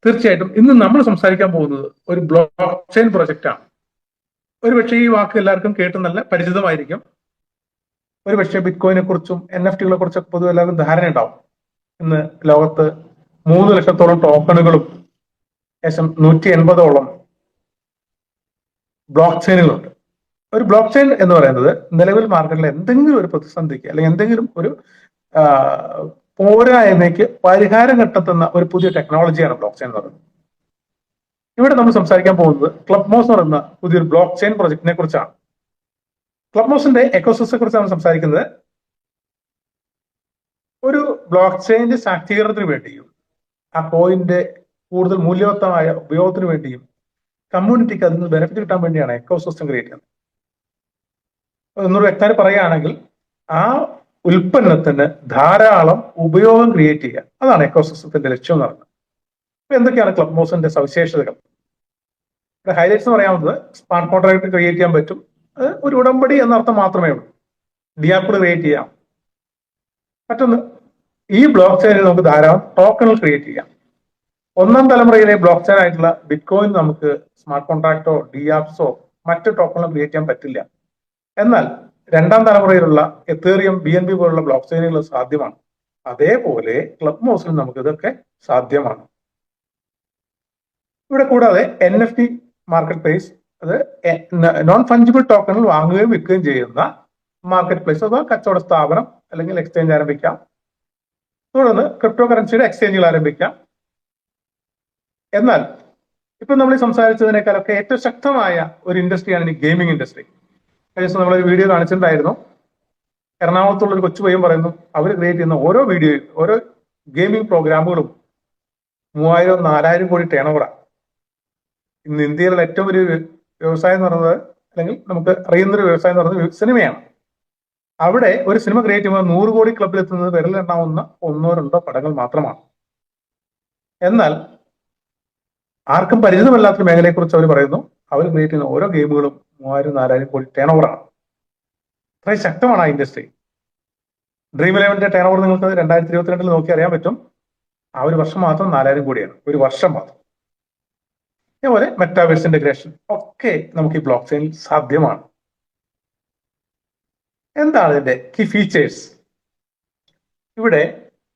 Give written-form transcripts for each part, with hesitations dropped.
തീർച്ചയായിട്ടും ഇന്ന് നമ്മൾ സംസാരിക്കാൻ പോകുന്നത് ഒരു ബ്ലോക്ക് ചെയിൻ പ്രൊജക്റ്റ് ആണ്. ഒരുപക്ഷെ ഈ വാക്ക് എല്ലാവർക്കും കേട്ട് നല്ല പരിചിതമായിരിക്കും. ഒരുപക്ഷെ ബിറ്റ്കോയിനെ കുറിച്ചും NFT കുറിച്ചൊക്കെ പൊതുവെ എല്ലാവർക്കും ധാരണ ഉണ്ടാവും. ഇന്ന് ലോകത്ത് 3 ലക്ഷത്തോളം ടോക്കണുകളും ഏകദേശം 180ഓളം ബ്ലോക്ക് ചെയിനുകളുണ്ട്. ഒരു ബ്ലോക്ക് ചെയിൻ എന്ന് പറയുന്നത് നിലവിൽ മാർക്കറ്റിൽ എന്തെങ്കിലും ഒരു പ്രതിസന്ധിക്ക് അല്ലെങ്കിൽ എന്തെങ്കിലും ഒരു പോരായ്മയ്ക്ക് പരിഹാരം കണ്ടെത്തുന്ന ഒരു പുതിയ ടെക്നോളജിയാണ് ബ്ലോക്ക് ചെയിൻ എന്ന് പറയുന്നത്. ഇവിടെ നമ്മൾ സംസാരിക്കാൻ പോകുന്നത് ക്ലബ് മോസ് എന്ന് പറയുന്ന പുതിയൊരു ബ്ലോക്ക് ചെയിൻ പ്രൊജക്ടിനെ കുറിച്ചാണ്. ക്ലബ് മോസിന്റെ എക്കോസിസ്റ്റത്തെ കുറിച്ചാണ് സംസാരിക്കുന്നത്. ഒരു ബ്ലോക്ക് ചെയിന്റെ ശാക്തീകരണത്തിന് വേണ്ടിയും ആ കോയിന്റെ കൂടുതൽ മൂല്യവത്തമായ ഉപയോഗത്തിന് വേണ്ടിയും കമ്മ്യൂണിറ്റിക്ക് അതിൽ നിന്ന് ബെനിഫിറ്റ് കിട്ടാൻ വേണ്ടിയാണ് എക്കോസിസ്റ്റം ക്രിയേറ്റ് ചെയ്യുന്നത്. ഒന്നുകൂടി വ്യക്തമായി പറയുകയാണെങ്കിൽ ആ ഉൽപ്പന്നത്തിന് ധാരാളം ഉപയോഗം ക്രിയേറ്റ് ചെയ്യുക, അതാണ് എക്കോസിസ്റ്റത്തിന്റെ ലക്ഷ്യം എന്ന് പറയുന്നത്. അപ്പൊ എന്തൊക്കെയാണ് ക്ലബ് മോസിന്റെ സവിശേഷതകൾ? ഇവിടെ ഹൈലൈറ്റ്സ് എന്ന് പറയാവുന്നത് സ്മാർട്ട് കോൺട്രാക്ട് ക്രിയേറ്റ് ചെയ്യാൻ പറ്റും. അത് ഒരു ഉടമ്പടി എന്നർത്ഥം മാത്രമേ ഉള്ളൂ. ഡിയാപ്പിൾ ക്രിയേറ്റ് ചെയ്യാം. മറ്റൊന്ന്, ഈ ബ്ലോക്ക് ചെയിനിൽ നമുക്ക് ധാരാളം ടോക്കണുകൾ ക്രിയേറ്റ് ചെയ്യാം. ഒന്നാം തലമുറയിലെ ബ്ലോക്ക് ചെയിൻ ആയിട്ടുള്ള ബിറ്റ്കോയിൻ നമുക്ക് സ്മാർട്ട് കോൺട്രാക്ടോ ഡിയാപ്സോ മറ്റ് ടോക്കണുകളോ ക്രിയേറ്റ് ചെയ്യാൻ പറ്റില്ല. എന്നാൽ രണ്ടാം തലമുറയിലുള്ള എത്തേറിയം BNB പോലുള്ള ബ്ലോക്ക് ചെയിനുകൾ സാധ്യമാണ്. അതേപോലെ ക്ലബ് മോസിൽ നമുക്ക് ഇതൊക്കെ സാധ്യമാണ്. ഇവിടെ കൂടാതെ NFT മാർക്കറ്റ് പ്ലേസ്, അത് നോൺ ഫഞ്ചിബിൾ ടോക്കണുകൾ വാങ്ങുകയും വിൽക്കുകയും ചെയ്യുന്ന മാർക്കറ്റ് പ്ലേസ് അഥവാ കച്ചവട സ്ഥാപനം അല്ലെങ്കിൽ എക്സ്ചേഞ്ച് ആരംഭിക്കാം. തുടർന്ന് ക്രിപ്റ്റോ കറൻസിയുടെ എക്സ്ചേഞ്ചുകൾ ആരംഭിക്കാം. എന്നാൽ ഇപ്പൊ നമ്മൾ സംസാരിച്ചതിനേക്കാളൊക്കെ ഏറ്റവും ശക്തമായ ഒരു ഇൻഡസ്ട്രിയാണ് ഈ ഗെയിമിംഗ് ഇൻഡസ്ട്രി. കഴിഞ്ഞ ദിവസം നമ്മളൊരു വീഡിയോ കാണിച്ചിട്ടുണ്ടായിരുന്നു. എറണാകുളത്തുള്ള ഒരു കൊച്ചു പയ്യൻ പറയുന്നു, അവർ ക്രിയേറ്റ് ചെയ്യുന്ന ഓരോ വീഡിയോയും ഓരോ ഗെയിമിംഗ് പ്രോഗ്രാമുകളും 3000-4000 കോടി ടേൺ ഓവറാണ്. ഇന്ന് ഇന്ത്യയിലുള്ള ഏറ്റവും വലിയ വ്യവസായം എന്ന് പറയുന്നത്, അല്ലെങ്കിൽ നമുക്ക് അറിയുന്നൊരു വ്യവസായം എന്ന് പറയുന്നത് സിനിമയാണ്. അവിടെ ഒരു സിനിമ ക്രിയേറ്റ് ചെയ്യുമ്പോൾ 100 കോടി ക്ലബിൽ എത്തുന്നത് വിരലിലെണ്ണാവുന്ന 1-2 പടങ്ങൾ മാത്രമാണ്. എന്നാൽ ആർക്കും പരിചിതമല്ലാത്തൊരു മേഖലയെക്കുറിച്ച് അവർ പറയുന്നു, അവർ ക്രിയേറ്റ് ചെയ്യുന്ന ഓരോ ഗെയിമുകളും 3000-4000 കോടി ടേൺ ഓവറാണ്. അത്രയും ശക്തമാണ് ആ ഇൻഡസ്ട്രി. ഡ്രീം 11ന്റെ ടേൺ ഓവർ നിങ്ങൾക്ക് 2022 നോക്കി അറിയാൻ പറ്റും. ആ ഒരു വർഷം മാത്രം 4000 കോടിയാണ്, ഒരു വർഷം മാത്രം. അതേപോലെ മെറ്റാവേഴ്സ് ഇന്റഗ്രേഷൻ ഒക്കെ നമുക്ക് ഈ ബ്ലോക്ക് ചെയിനിൽ സാധ്യമാണ്. എന്താണ് ഇതിന്റെ കീ ഫീച്ചേഴ്സ്? ഇവിടെ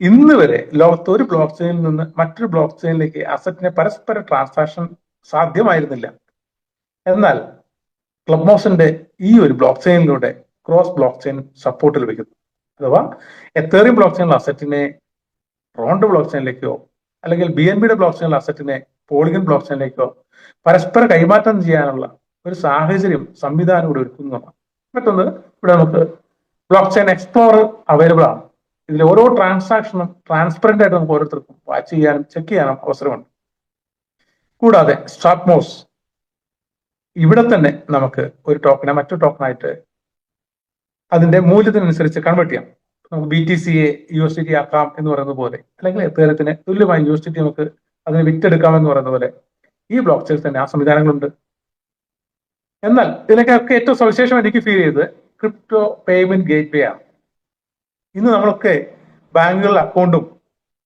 ഇന്ന് വരെ ലോകത്ത് ഒരു ബ്ലോക്ക് ചെയിനിൽ നിന്ന് മറ്റൊരു ബ്ലോക്ക് ചെയിനിലേക്ക് അസറ്റിനെ പരസ്പര ട്രാൻസാക്ഷൻ സാധ്യമായിരുന്നില്ല. എന്നാൽ ക്ലബ് മോസിന്റെ ഈ ഒരു ബ്ലോക്ക് ചെയിനിലൂടെ ക്രോസ് ബ്ലോക്ക് ചെയിൻ സപ്പോർട്ട് ലഭിക്കുന്നു. അഥവാ എത്തേറിയം ബ്ലോക്ക് ചെയിനിലെ അസറ്റിനെ റോണ്ട് ബ്ലോക്ക് ചെയിനിലേക്കോ അല്ലെങ്കിൽ BNBയുടെ ബ്ലോക്ക് ചെയിനിലെ അസറ്റിനെ പോളിഗൺ ബ്ലോക്ക് ചെയിനിലേക്കോ പരസ്പര കൈമാറ്റം ചെയ്യാനുള്ള ഒരു സാഹചര്യം സംവിധാനം ഇവിടെ ഒരുക്കുന്നതാണ്. മറ്റൊന്ന്, ഇവിടെ നമുക്ക് ബ്ലോക്ക് ചെയിൻ എക്സ്പ്ലോറർ അവൈലബിൾ ആണ്. ഇതിൽ ഓരോ ട്രാൻസാക്ഷനും ട്രാൻസ്പെറന്റ് ആയിട്ട് നമുക്ക് ഓരോരുത്തർക്കും വാച്ച് ചെയ്യാനും ചെക്ക് ചെയ്യാനും അവസരമുണ്ട്. കൂടാതെ സ്ട്രാറ്റ്മോസ്, ഇവിടെ തന്നെ നമുക്ക് ഒരു ടോക്കണെ മറ്റൊരു ടോക്കണായിട്ട് അതിന്റെ മൂല്യത്തിനനുസരിച്ച് കൺവേർട്ട് ചെയ്യാം. നമുക്ക് BTCയെ USDT ആക്കാം എന്ന് പറയുന്നത് പോലെ, അല്ലെങ്കിൽ എത്തേറിയത്തിന് തുല്യമായി USDT നമുക്ക് അതിനെ വിറ്റെടുക്കാം എന്ന് പറയുന്ന പോലെ ഈ ബ്ലോക്ക് ചെയിൻ തന്നെ ആ സംവിധാനങ്ങളുണ്ട്. എന്നാൽ ഇതിനൊക്കെ ഏറ്റവും സവിശേഷം എനിക്ക് ഫീൽ ചെയ്തത് ക്രിപ്റ്റോ പേയ്മെന്റ് ഗേറ്റ്വേ ആണ്. ഇന്ന് നമ്മളൊക്കെ ബാങ്കുകളിൽ അക്കൗണ്ടും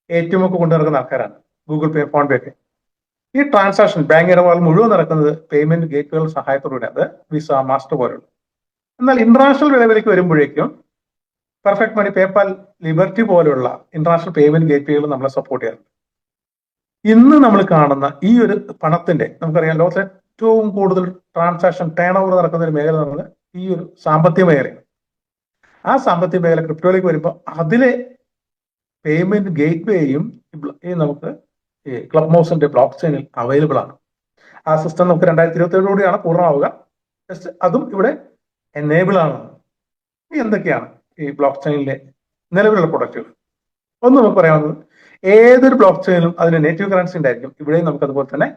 ATM ഒക്കെ കൊണ്ടു നടക്കുന്ന ആൾക്കാരാണ്, ഗൂഗിൾ പേ, ഫോൺ പേ ഒക്കെ. ഈ ട്രാൻസാക്ഷൻ ബാങ്ക് ഇടപാടുകൾ മുഴുവൻ നടക്കുന്നത് പേയ്മെന്റ് ഗേറ്റ്വേകളുടെ സഹായത്തോടെ, അത് വിസ, മാസ്റ്റർ പോലുള്ള. എന്നാൽ ഇന്റർനാഷണൽ ലെവലിലേക്ക് വരുമ്പോഴേക്കും പെർഫെക്റ്റ് മണി, പേപ്പാൽ, ലിബർട്ടി പോലുള്ള ഇന്റർനാഷണൽ പേയ്മെന്റ് ഗേറ്റ്വേകൾ നമ്മളെ സപ്പോർട്ട് ചെയ്യാറുണ്ട്. ഇന്ന് നമ്മൾ കാണുന്ന ഈ ഒരു പണത്തിന്റെ, നമുക്കറിയാം ലോകത്തിലെ ഏറ്റവും കൂടുതൽ ട്രാൻസാക്ഷൻ ടേൺ ഓവർ നടക്കുന്ന ഒരു മേഖല നമ്മൾ ഈ ഒരു സാമ്പത്തിക മേഖലയാണ്. ആ സാമ്പത്തിക മേഖല ക്രിപ്റ്റോയിലേക്ക് വരുമ്പോൾ അതിലെ പേയ്മെന്റ് ഗേറ്റ്വേയും നമുക്ക് ഈ ക്ലബ് മോസിന്റെ ബ്ലോക്ക് ചെയിനിൽ അവൈലബിൾ ആണ്. ആ സിസ്റ്റം നമുക്ക് 2027 പൂർണ്ണമാവുക. ജസ്റ്റ് അതും ഇവിടെ എനേബിൾ ആണ്. എന്തൊക്കെയാണ് ഈ ബ്ലോക്ക് ചെയിനിലെ നിലവിലുള്ള പ്രൊഡക്റ്റുകൾ? ഒന്ന് നമുക്ക് പറയാവുന്നത്, ഏതൊരു ബ്ലോക്ക് ചെയിനും അതിന്റെ നേറ്റീവ് കറൻസി ഉണ്ടായിരിക്കും. ഇവിടെയും നമുക്ക് അതുപോലെ തന്നെ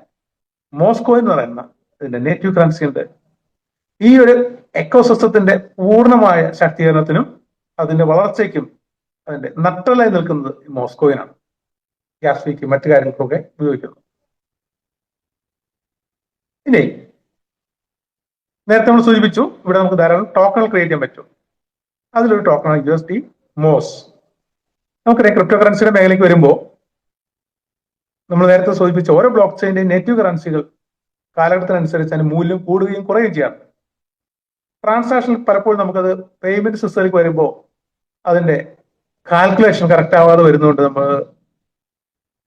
മോസ്കോയിൻ എന്ന് പറയുന്ന ഇതിന്റെ നേറ്റീവ് കറൻസി ഉണ്ട്. ഈ ഒരു എക്കോസിസ്റ്റത്തിന്റെ പൂർണ്ണമായ ശാക്തീകരണത്തിനും അതിന്റെ വളർച്ചയ്ക്കും അതിന്റെ നട്ടലായി നിൽക്കുന്നത് മോസ്കോയിനാണ്. ഗ്യാസ് ഫീക്കും മറ്റു കാര്യങ്ങൾക്കൊക്കെ ഉപയോഗിക്കുന്നു. ഇനി നേരത്തെ നമ്മൾ സൂചിപ്പിച്ചു, ഇവിടെ നമുക്ക് ധാരാളം ടോക്കണുകൾ ക്രിയേറ്റ് ചെയ്യാൻ പറ്റും. അതിലൊരു ടോക്കണാണ് USD മോസ്. നമുക്കറിയാം ക്രിപ്റ്റോ കറൻസിയുടെ മേഖലയ്ക്ക് വരുമ്പോൾ നമ്മൾ നേരത്തെ സൂചിപ്പിച്ച ഓരോ ബ്ലോക്ക് ചെയിന്റെ നേറ്റീവ് കറൻസികൾ കാലഘട്ടത്തിനനുസരിച്ച് അതിന് മൂല്യം കൂടുകയും കുറയുകയും ചെയ്യാറുണ്ട്. ട്രാൻസാക്ഷൻ പലപ്പോഴും നമുക്കത് പേയ്മെന്റ് സിസ്റ്റത്തിലേക്ക് വരുമ്പോൾ അതിന്റെ കാൽക്കുലേഷൻ കറക്റ്റ് ആവാതെ വരുന്നതുകൊണ്ട് നമ്മൾ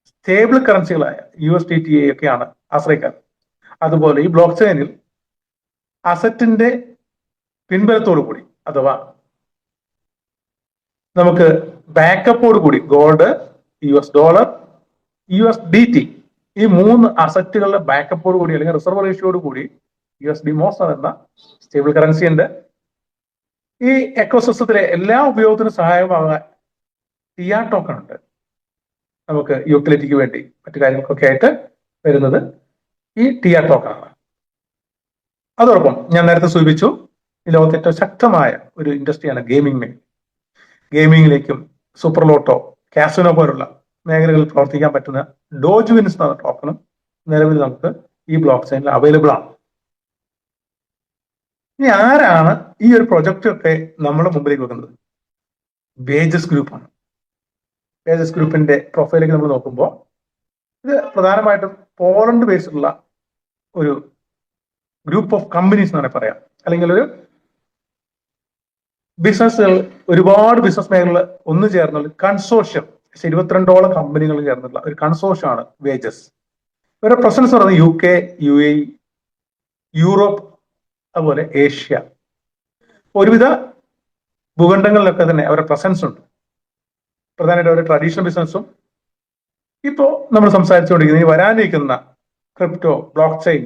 സ്റ്റേബിൾ കറൻസികളായ USDT ഒക്കെയാണ് ആശ്രയിക്കാറ്. അതുപോലെ ഈ ബ്ലോക്ക് ചെയിനിൽ അസറ്റിന്റെ പിൻബലത്തോടു കൂടി അഥവാ നമുക്ക് ബാക്കപ്പോട് കൂടി ഗോൾഡ്, US$, USDT ഈ 3 അസറ്റുകളുടെ ബാക്കപ്പോട് കൂടി അല്ലെങ്കിൽ റിസർവ് റേഷ്യോട് കൂടി USD-MOS എന്ന സ്റ്റേബിൾ കറൻസി ഉണ്ട്. ഈ എക്കോസിസ്റ്റത്തിലെ എല്ലാ ഉപയോഗത്തിനും സഹായമാകാൻ TR ടോക്കൺ ഉണ്ട്. നമുക്ക് യൂട്ടിലിറ്റിക്ക് വേണ്ടി മറ്റു കാര്യങ്ങൾക്കൊക്കെ ആയിട്ട് വരുന്നത് ഈ TR ടോക്കൺ ആണ്. അതോടൊപ്പം ഞാൻ നേരത്തെ സൂചിപ്പിച്ചു ഈ ലോകത്തെ ഏറ്റവും ശക്തമായ ഒരു ഇൻഡസ്ട്രിയാണ് ഗെയിമിംഗ് മേഖല. ഗെയിമിങ്ങിലേക്കും സൂപ്പർ ലോട്ടോ, കാസിനോ പോലുള്ള മേഖലകളിൽ പ്രവർത്തിക്കാൻ പറ്റുന്ന ഡോജ് വിൻസ് എന്ന ടോക്കണും നിലവിൽ നമുക്ക് ഈ ബ്ലോക്ക് ചെയിനിൽ അവൈലബിൾ ആണ്. ഇനി ആരാണ് ഈ ഒരു പ്രൊജക്റ്റ് ഒക്കെ നമ്മുടെ മുമ്പിലേക്ക് വെക്കുന്നത്? വേജസ് ഗ്രൂപ്പാണ്. വേജസ് ഗ്രൂപ്പിന്റെ പ്രൊഫൈലേക്ക് നമ്മൾ നോക്കുമ്പോൾ ഇത് പ്രധാനമായിട്ടും പോളണ്ട് ബേസ്ഡുള്ള ഒരു ഗ്രൂപ്പ് ഓഫ് കമ്പനീസ് എന്നാണ് പറയാം. അല്ലെങ്കിൽ ഒരു ബിസിനസ്സുകൾ, ഒരുപാട് ബിസിനസ് മേഖലകൾ ഒന്നു ചേർന്നുള്ള കൺസോർഷ്യം, 22ഓളം കമ്പനികൾ ചേർന്നുള്ള ഒരു കൺസോർഷ്യമാണ് വേജസ്. ഇവരുടെ പ്രസൻസ് പറയുന്നത് UK, UAE, യൂറോപ്പ്, അതുപോലെ ഏഷ്യ, ഒരുവിധ ഭൂഖണ്ഡങ്ങളിലൊക്കെ തന്നെ അവരുടെ പ്രസൻസ് ഉണ്ട്. പ്രധാനമായിട്ട് അവരുടെ ട്രഡീഷണൽ ബിസിനസ്സും ഇപ്പോൾ നമ്മൾ സംസാരിച്ചുകൊണ്ടിരിക്കുന്ന ഈ വരാനിരിക്കുന്ന crypto, block chain,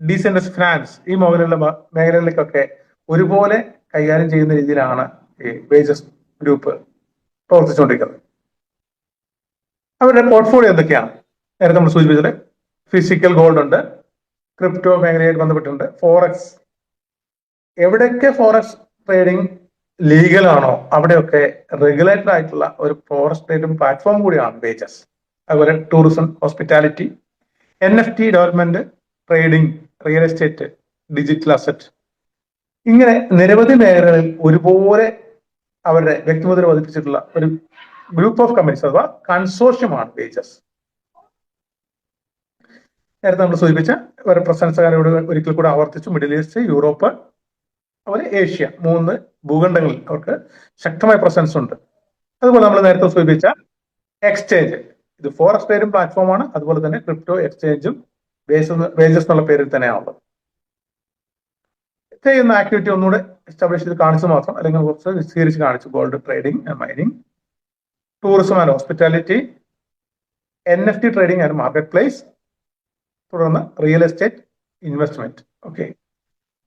decentralised finance ഈ മേഖലകളിലേക്കൊക്കെ ഒരുപോലെ കൈകാര്യം ചെയ്യുന്ന രീതിയിലാണ് ഈ വേജസ് ഗ്രൂപ്പ് പ്രവർത്തിച്ചുകൊണ്ടിരിക്കുന്നത്. അവരുടെ പോർട്ട്ഫോളിയോ എന്തൊക്കെയാണ്? നേരത്തെ നമ്മൾ സൂചിപ്പിച്ചത് ഫിസിക്കൽ ഗോൾഡ് ഉണ്ട്, ക്രിപ്റ്റോ മേഖലയായിട്ട് ബന്ധപ്പെട്ടുണ്ട്, ഫോറക്സ്. എവിടെയൊക്കെ ഫോറക്സ് ട്രേഡിംഗ് ലീഗലാണോ അവിടെയൊക്കെ റെഗുലേറ്റഡ് ആയിട്ടുള്ള ഒരു ഫോറക്സ് ട്രേഡിംഗ് പ്ലാറ്റ്ഫോം കൂടിയാണ് വേജസ്. അതുപോലെ tourism, hospitality, NFT development, trading, real estate, digital asset, ഇങ്ങനെ നിരവധി മേഖലകളിൽ ഒരുപോലെ അവരുടെ വ്യക്തിമുദ്ര പതിപ്പിച്ചിട്ടുള്ള ഒരു ഗ്രൂപ്പ് ഓഫ് കമ്പനീസ് അഥവാ കൺസോർഷ്യമാണ് വേജസ്. നേരത്തെ നമ്മൾ സൂചിപ്പിച്ച അവരുടെ പ്രസൻസുകാരോട് ഒരിക്കൽ കൂടെ ആവർത്തിച്ചു. മിഡിൽ ഈസ്റ്റ്, യൂറോപ്പ്, അതുപോലെ ഏഷ്യ, 3 ഭൂഖണ്ഡങ്ങളിൽ അവർക്ക് ശക്തമായ പ്രസൻസ് ഉണ്ട്. അതുപോലെ നമ്മൾ നേരത്തെ സൂചിപ്പിച്ച എക്സ്ചേഞ്ച്, ഇത് ഫോറക്സ് ട്രേഡിംഗ് പ്ലാറ്റ്ഫോമാണ്. അതുപോലെ തന്നെ ക്രിപ്റ്റോ എക്സ്ചേഞ്ചും വേജസ് എന്നുള്ള പേരിൽ തന്നെയാണുള്ളത്. ചെയ്യുന്ന ആക്ടിവിറ്റി ഒന്നുകൂടെ എസ്റ്റാബ്ലിഷ് ചെയ്ത് കാണിച്ചു മാത്രം, അല്ലെങ്കിൽ കുറച്ച് വിശദീകരിച്ച് കാണിച്ചു. Gold trading and mining, tourism and hospitality, NFT trading and market place, തുടർന്ന് real estate investment, okay,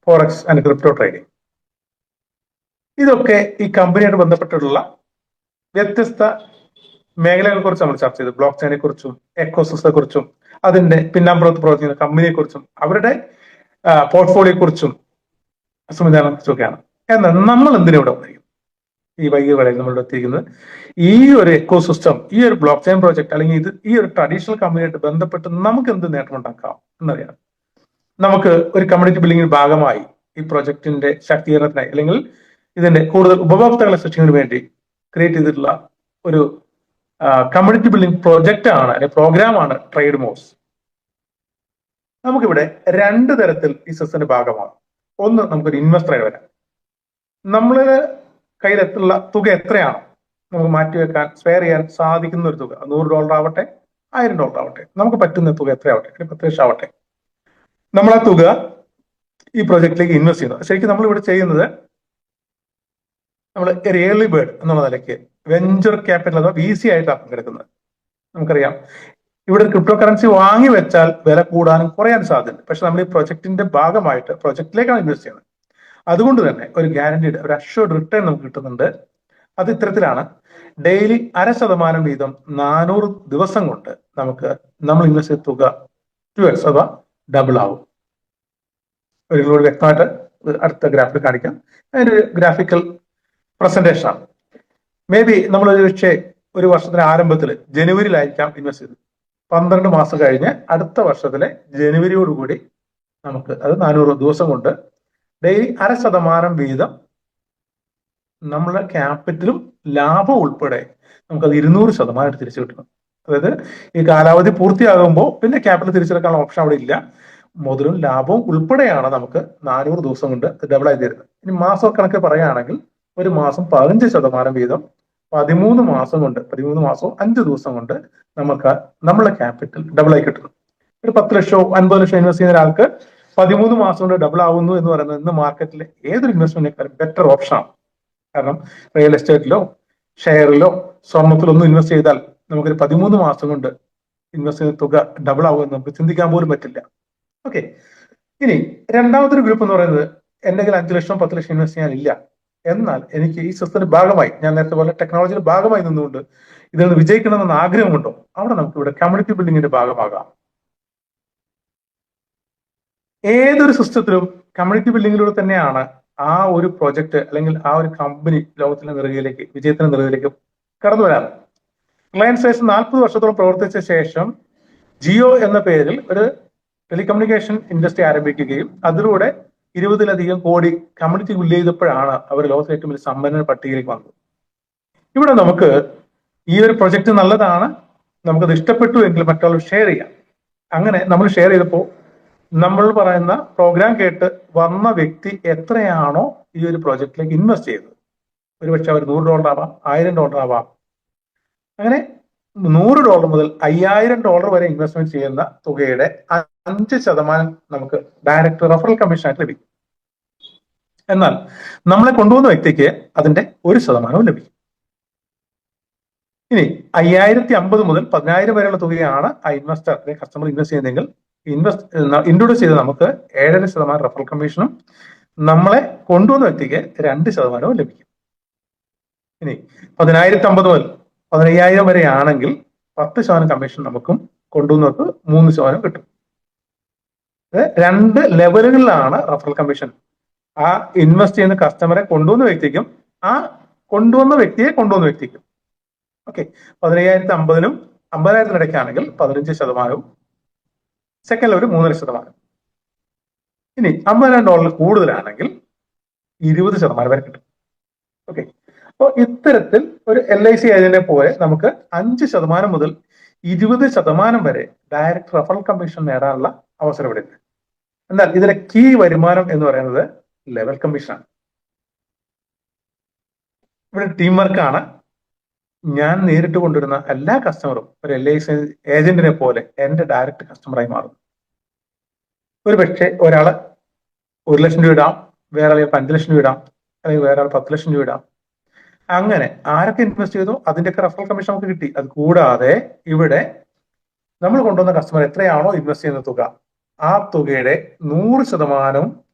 forex and crypto trading. ഇതൊക്കെ ഈ കമ്പനിയായിട്ട് ബന്ധപ്പെട്ടിട്ടുള്ള വ്യത്യസ്ത മേഖലകളെ കുറിച്ച് നമ്മൾ ചർച്ച ചെയ്തു. ബ്ലോക്ക് ചെയിനെ കുറിച്ചും എക്കോസിസ്റ്റത്തെ കുറിച്ചും അതിന്റെ പിന്നാമ്പുറത്ത് പ്രവർത്തിക്കുന്ന കമ്പനിയെ കുറിച്ചും അവരുടെ പോർട്ട്ഫോളിയോയെ കുറിച്ചും സംവിധാനം കുറിച്ചൊക്കെയാണ്. എന്നാൽ നമ്മൾ എന്തിനിവിടെ വന്നിരിക്കും? ഈ വൈകിയ വേളയിൽ നമ്മളിവിടെ എത്തിയിരിക്കുന്നത് ഈ ഒരു എക്കോസിസ്റ്റം, ഈ ഒരു ബ്ലോക്ക് ചെയിൻ പ്രോജക്ട് അല്ലെങ്കിൽ ഈ ഒരു ട്രഡീഷണൽ കമ്പനിയായിട്ട് ബന്ധപ്പെട്ട് നമുക്ക് എന്ത് നേട്ടം ഉണ്ടാക്കാം എന്നറിയാം. നമുക്ക് ഒരു കമ്മ്യൂണിറ്റി ബിൽഡിങ്ങിന്റെ ഭാഗമായി ഈ പ്രോജക്റ്റിന്റെ ശാക്തീകരണത്തിനായി അല്ലെങ്കിൽ ഇതിന്റെ കൂടുതൽ ഉപഭോക്താക്കളെ സൃഷ്ടിക്കുന്നതിന് വേണ്ടി ക്രിയേറ്റ് ചെയ്തിട്ടുള്ള ഒരു കമ്മ്യൂണിറ്റി ബിൽഡിംഗ് പ്രോജക്റ്റ് ആണ്, അല്ലെങ്കിൽ പ്രോഗ്രാമാണ് ട്രേഡ്മോസ്. നമുക്കിവിടെ 2 തരത്തിൽ ഈ സിസ്റ്റത്തിന്റെ ഭാഗമാണ്. ഒന്ന്, നമുക്കൊരു ഇൻവെസ്റ്ററായി വരാം. നമ്മള് കയ്യിലെത്തുള്ള തുക എത്രയാണോ നമുക്ക് മാറ്റിവെക്കാൻ, സ്പെയർ ചെയ്യാൻ സാധിക്കുന്ന ഒരു തുക, $100 ആവട്ടെ, $1000 ആവട്ടെ, നമുക്ക് പറ്റുന്ന തുക എത്രയാവട്ടെ, 10 ലക്ഷം ആവട്ടെ, നമ്മൾ ആ തുക ഈ പ്രോജക്റ്റിലേക്ക് ഇൻവെസ്റ്റ് ചെയ്യുന്നത്. ശരിക്കും നമ്മൾ ഇവിടെ ചെയ്യുന്നത് നമ്മൾ ഒരു ഏർലി ബേർഡ് എന്നുള്ള നിലയ്ക്ക് വെഞ്ചർ ക്യാപിറ്റൽ അഥവാ VC ആയിട്ടാണ് പങ്കെടുക്കുന്നത്. നമുക്കറിയാം ഇവിടെ ക്രിപ്റ്റോ കറൻസി വാങ്ങി വെച്ചാൽ വില കൂടാനും കുറയാനും സാധ്യതയുണ്ട്. പക്ഷെ നമ്മൾ ഈ പ്രൊജക്ടിന്റെ ഭാഗമായിട്ട് പ്രൊജക്റ്റിലേക്കാണ് ഇൻവെസ്റ്റ് ചെയ്യുന്നത്. അതുകൊണ്ട് തന്നെ ഒരു ഗ്യാരണ്ടീഡ്, ഒരു അഷ്വർഡ് റിട്ടേൺ നമുക്ക് കിട്ടുന്നുണ്ട്. അത് ഇത്തരത്തിലാണ്. ഡെയിലി 0.5% വീതം 400 ദിവസം കൊണ്ട് നമ്മൾ ഇൻവെസ്റ്റ് ചെയ്ത തുക 2x അഥവാ ഡബിൾ ആവും. ഒരിക്കലും വ്യക്തമായിട്ട് അടുത്ത ഗ്രാഫിൽ കാണിക്കാം. അതിന്റെ ഒരു ഗ്രാഫിക്കൽ പ്രസന്റേഷൻ ആണ്. മേ ബി നമ്മൾ ഒരു വർഷത്തിന്റെ ആരംഭത്തിൽ ജനുവരിയിലായിരിക്കാം ഇൻവെസ്റ്റ് ചെയ്തത്. 12 മാസം കഴിഞ്ഞ് അടുത്ത വർഷത്തിലെ ജനുവരിയോടുകൂടി നമുക്ക് അത് 400 ദിവസം കൊണ്ട് ഡെയിലി 0.5% വീതം നമ്മുടെ ക്യാപിറ്റലും ലാഭം ഉൾപ്പെടെ നമുക്കത് 200% തിരിച്ചു കിട്ടണം. അതായത് ഈ കാലാവധി പൂർത്തിയാകുമ്പോൾ പിന്നെ ക്യാപിറ്റൽ തിരിച്ചെടുക്കാനുള്ള ഓപ്ഷൻ അവിടെ ഇല്ല. മുതലും ലാഭവും ഉൾപ്പെടെയാണ് നമുക്ക് 400 ദിവസം കൊണ്ട് ഡബിൾ ആയി തരുന്നത്. ഇനി മാസ കണക്ക് പറയുകയാണെങ്കിൽ ഒരു മാസം 15% വീതം 13 മാസം കൊണ്ട് 13 മാസവും 5 ദിവസം കൊണ്ട് നമുക്ക് നമ്മളെ ക്യാപിറ്റൽ ഡബിൾ ആയി കിട്ടുന്നു. ഒരു 10 ലക്ഷമോ 50 ലക്ഷം ഇൻവെസ്റ്റ് ചെയ്യുന്ന ഒരാൾക്ക് 13 മാസം കൊണ്ട് ഡബിൾ ആവുന്നു എന്ന് പറയുന്നത് ഇന്ന് മാർക്കറ്റിലെ ഏതൊരു ഇൻവെസ്റ്റ്മെന്റിനേക്കാളും ബെറ്റർ ഓപ്ഷനാണ്. കാരണം റിയൽ എസ്റ്റേറ്റിലോ ഷെയറിലോ സ്വർണത്തിലോ ഒന്നും ഇൻവെസ്റ്റ് ചെയ്താൽ നമുക്കൊരു 13 മാസം കൊണ്ട് ഇൻവെസ്റ്റ് ചെയ്ത തുക ഡബിൾ ആവുമെന്ന് നമുക്ക് ചിന്തിക്കാൻ പോലും പറ്റില്ല. ഓക്കെ, ഇനി രണ്ടാമതൊരു ഗ്രൂപ്പ് എന്ന് പറയുന്നത് എന്റെ കയ്യിൽ 5 ലക്ഷം 10 ലക്ഷം ഇൻവെസ്റ്റ് ചെയ്യാനില്ല, എന്നാൽ എനിക്ക് ഈ സിസ്റ്റത്തിന്റെ ഭാഗമായി ഞാൻ നേരത്തെ പോലെ ടെക്നോളജിയുടെ ഭാഗമായി നിന്നുകൊണ്ട് ഇതിൽ നിന്ന് വിജയിക്കണമെന്ന് ആഗ്രഹമുണ്ടോ, അവിടെ നമുക്ക് ഇവിടെ കമ്മ്യൂണിറ്റി ബിൽഡിങ്ങിന്റെ ഭാഗമാകാം. ഏതൊരു സിസ്റ്റത്തിലും കമ്മ്യൂണിറ്റി ബിൽഡിങ്ങിലൂടെ തന്നെയാണ് ആ ഒരു പ്രോജക്റ്റ് അല്ലെങ്കിൽ ആ ഒരു കമ്പനി ലോകത്തിന്റെ നെറുകയിലേക്ക് വിജയത്തിന്റെ നെറുകയിലേക്ക് കടന്നു വരാറ്. റിലയൻസ് ഫേസ് 40 വർഷത്തോളം പ്രവർത്തിച്ച ശേഷം ജിയോ എന്ന പേരിൽ ഒരു ടെലികമ്മ്യൂണിക്കേഷൻ ഇൻഡസ്ട്രി ആരംഭിക്കുകയും അതിലൂടെ 20-ലധികം കോടി കമ്മ്യൂണിറ്റി ബിൽഡ് ചെയ്തപ്പോഴാണ് അവർ ലോകത്തിലെ ഏറ്റവും വലിയ സമ്പന്ന പട്ടികയിലേക്ക് വന്നത്. ഇവിടെ നമുക്ക് ഈ ഒരു പ്രൊജക്ട് നല്ലതാണ്, നമുക്കത് ഇഷ്ടപ്പെട്ടു എങ്കിൽ മറ്റുള്ളവർ ഷെയർ ചെയ്യാം. അങ്ങനെ നമ്മൾ ഷെയർ ചെയ്തപ്പോൾ നമ്മൾ പറയുന്ന പ്രോഗ്രാം കേട്ട് വന്ന വ്യക്തി എത്രയാണോ ഈ ഒരു പ്രോജക്റ്റിലേക്ക് ഇൻവെസ്റ്റ് ചെയ്തത്, ഒരുപക്ഷെ അവർ $100 ആവാം, $1000 ആവാം, അങ്ങനെ $100 മുതൽ $5000 വരെ ഇൻവെസ്റ്റ്മെന്റ് ചെയ്യുന്ന തുകയുടെ 5% നമുക്ക് ഡയറക്റ്റ് റെഫറൽ കമ്മീഷൻ ആയിട്ട് ലഭിക്കും. എന്നാൽ നമ്മളെ കൊണ്ടുവന്ന വ്യക്തിക്ക് അതിന്റെ 1% ലഭിക്കും. ഇനി 5050 മുതൽ 10000 വരെയുള്ള തുകയാണ് ആ ഇൻവെസ്റ്റർ കസ്റ്റമർ ഇൻവെസ്റ്റ് ചെയ്യുന്നതെങ്കിൽ ഇൻട്രൊഡ്യൂസ് ചെയ്ത് നമുക്ക് 7.5% റെഫറൽ കമ്മീഷനും നമ്മളെ കൊണ്ടുവന്ന വ്യക്തിക്ക് 2% ലഭിക്കും. ഇനി 10050 മുതൽ 15000 വരെ ആണെങ്കിൽ 10% കമ്മീഷൻ നമുക്കും കൊണ്ടുവന്നവർക്ക് 3% കിട്ടും. 2 ലെവലുകളിലാണ് റെഫറൽ കമ്മീഷൻ. ആ ഇൻവെസ്റ്റ് ചെയ്യുന്ന കസ്റ്റമറെ കൊണ്ടുവന്ന വ്യക്തിക്കും ആ കൊണ്ടുവന്ന വ്യക്തിക്കും. ഓക്കെ, 15050നും 50000 ഇടയ്ക്കാണെങ്കിൽ 15%, സെക്കൻഡ് ലെവൽ 3.5%. ഇനി $50,000 കൂടുതലാണെങ്കിൽ 20% വരെ കിട്ടും. ഓക്കെ, അപ്പോൾ ഇത്തരത്തിൽ ഒരു LIC ഏജന്റിനെ പോലെ നമുക്ക് 5% മുതൽ 20% വരെ ഡയറക്റ്റ് റെഫറൽ കമ്മീഷൻ നേടാനുള്ള അവസരം ഇവിടെ ഉണ്ട്. എന്നാൽ ഇതിലെ കീ വരുമാനം എന്ന് പറയുന്നത് ലെവൽ കമ്മീഷനാണ്. ഇവിടെ ടീം വർക്കാണ്. ഞാൻ നേരിട്ട് കൊണ്ടുവരുന്ന എല്ലാ കസ്റ്റമറും ഒരു LIC ഏജന്റിനെ പോലെ എന്റെ ഡയറക്റ്റ് കസ്റ്റമറായി മാറും. ഒരു പക്ഷേ ഒരാള് 1 ലക്ഷം രൂപ ഇടാം, വേറെ ആൾ 5 ലക്ഷം രൂപ ഇടാം, അല്ലെങ്കിൽ വേറെ ആൾ 10 ലക്ഷം രൂപ ഇടാം. അങ്ങനെ ആരൊക്കെ ഇൻവെസ്റ്റ് ചെയ്തു അതിന്റെയൊക്കെ റെഫറൽ കമ്മീഷൻ നമുക്ക് കിട്ടി. അത് കൂടാതെ ഇവിടെ നമ്മൾ കൊണ്ടുവന്ന കസ്റ്റമർ എത്രയാണോ ഇൻവെസ്റ്റ് ചെയ്യുന്ന തുക, ആ തുകയുടെ 100%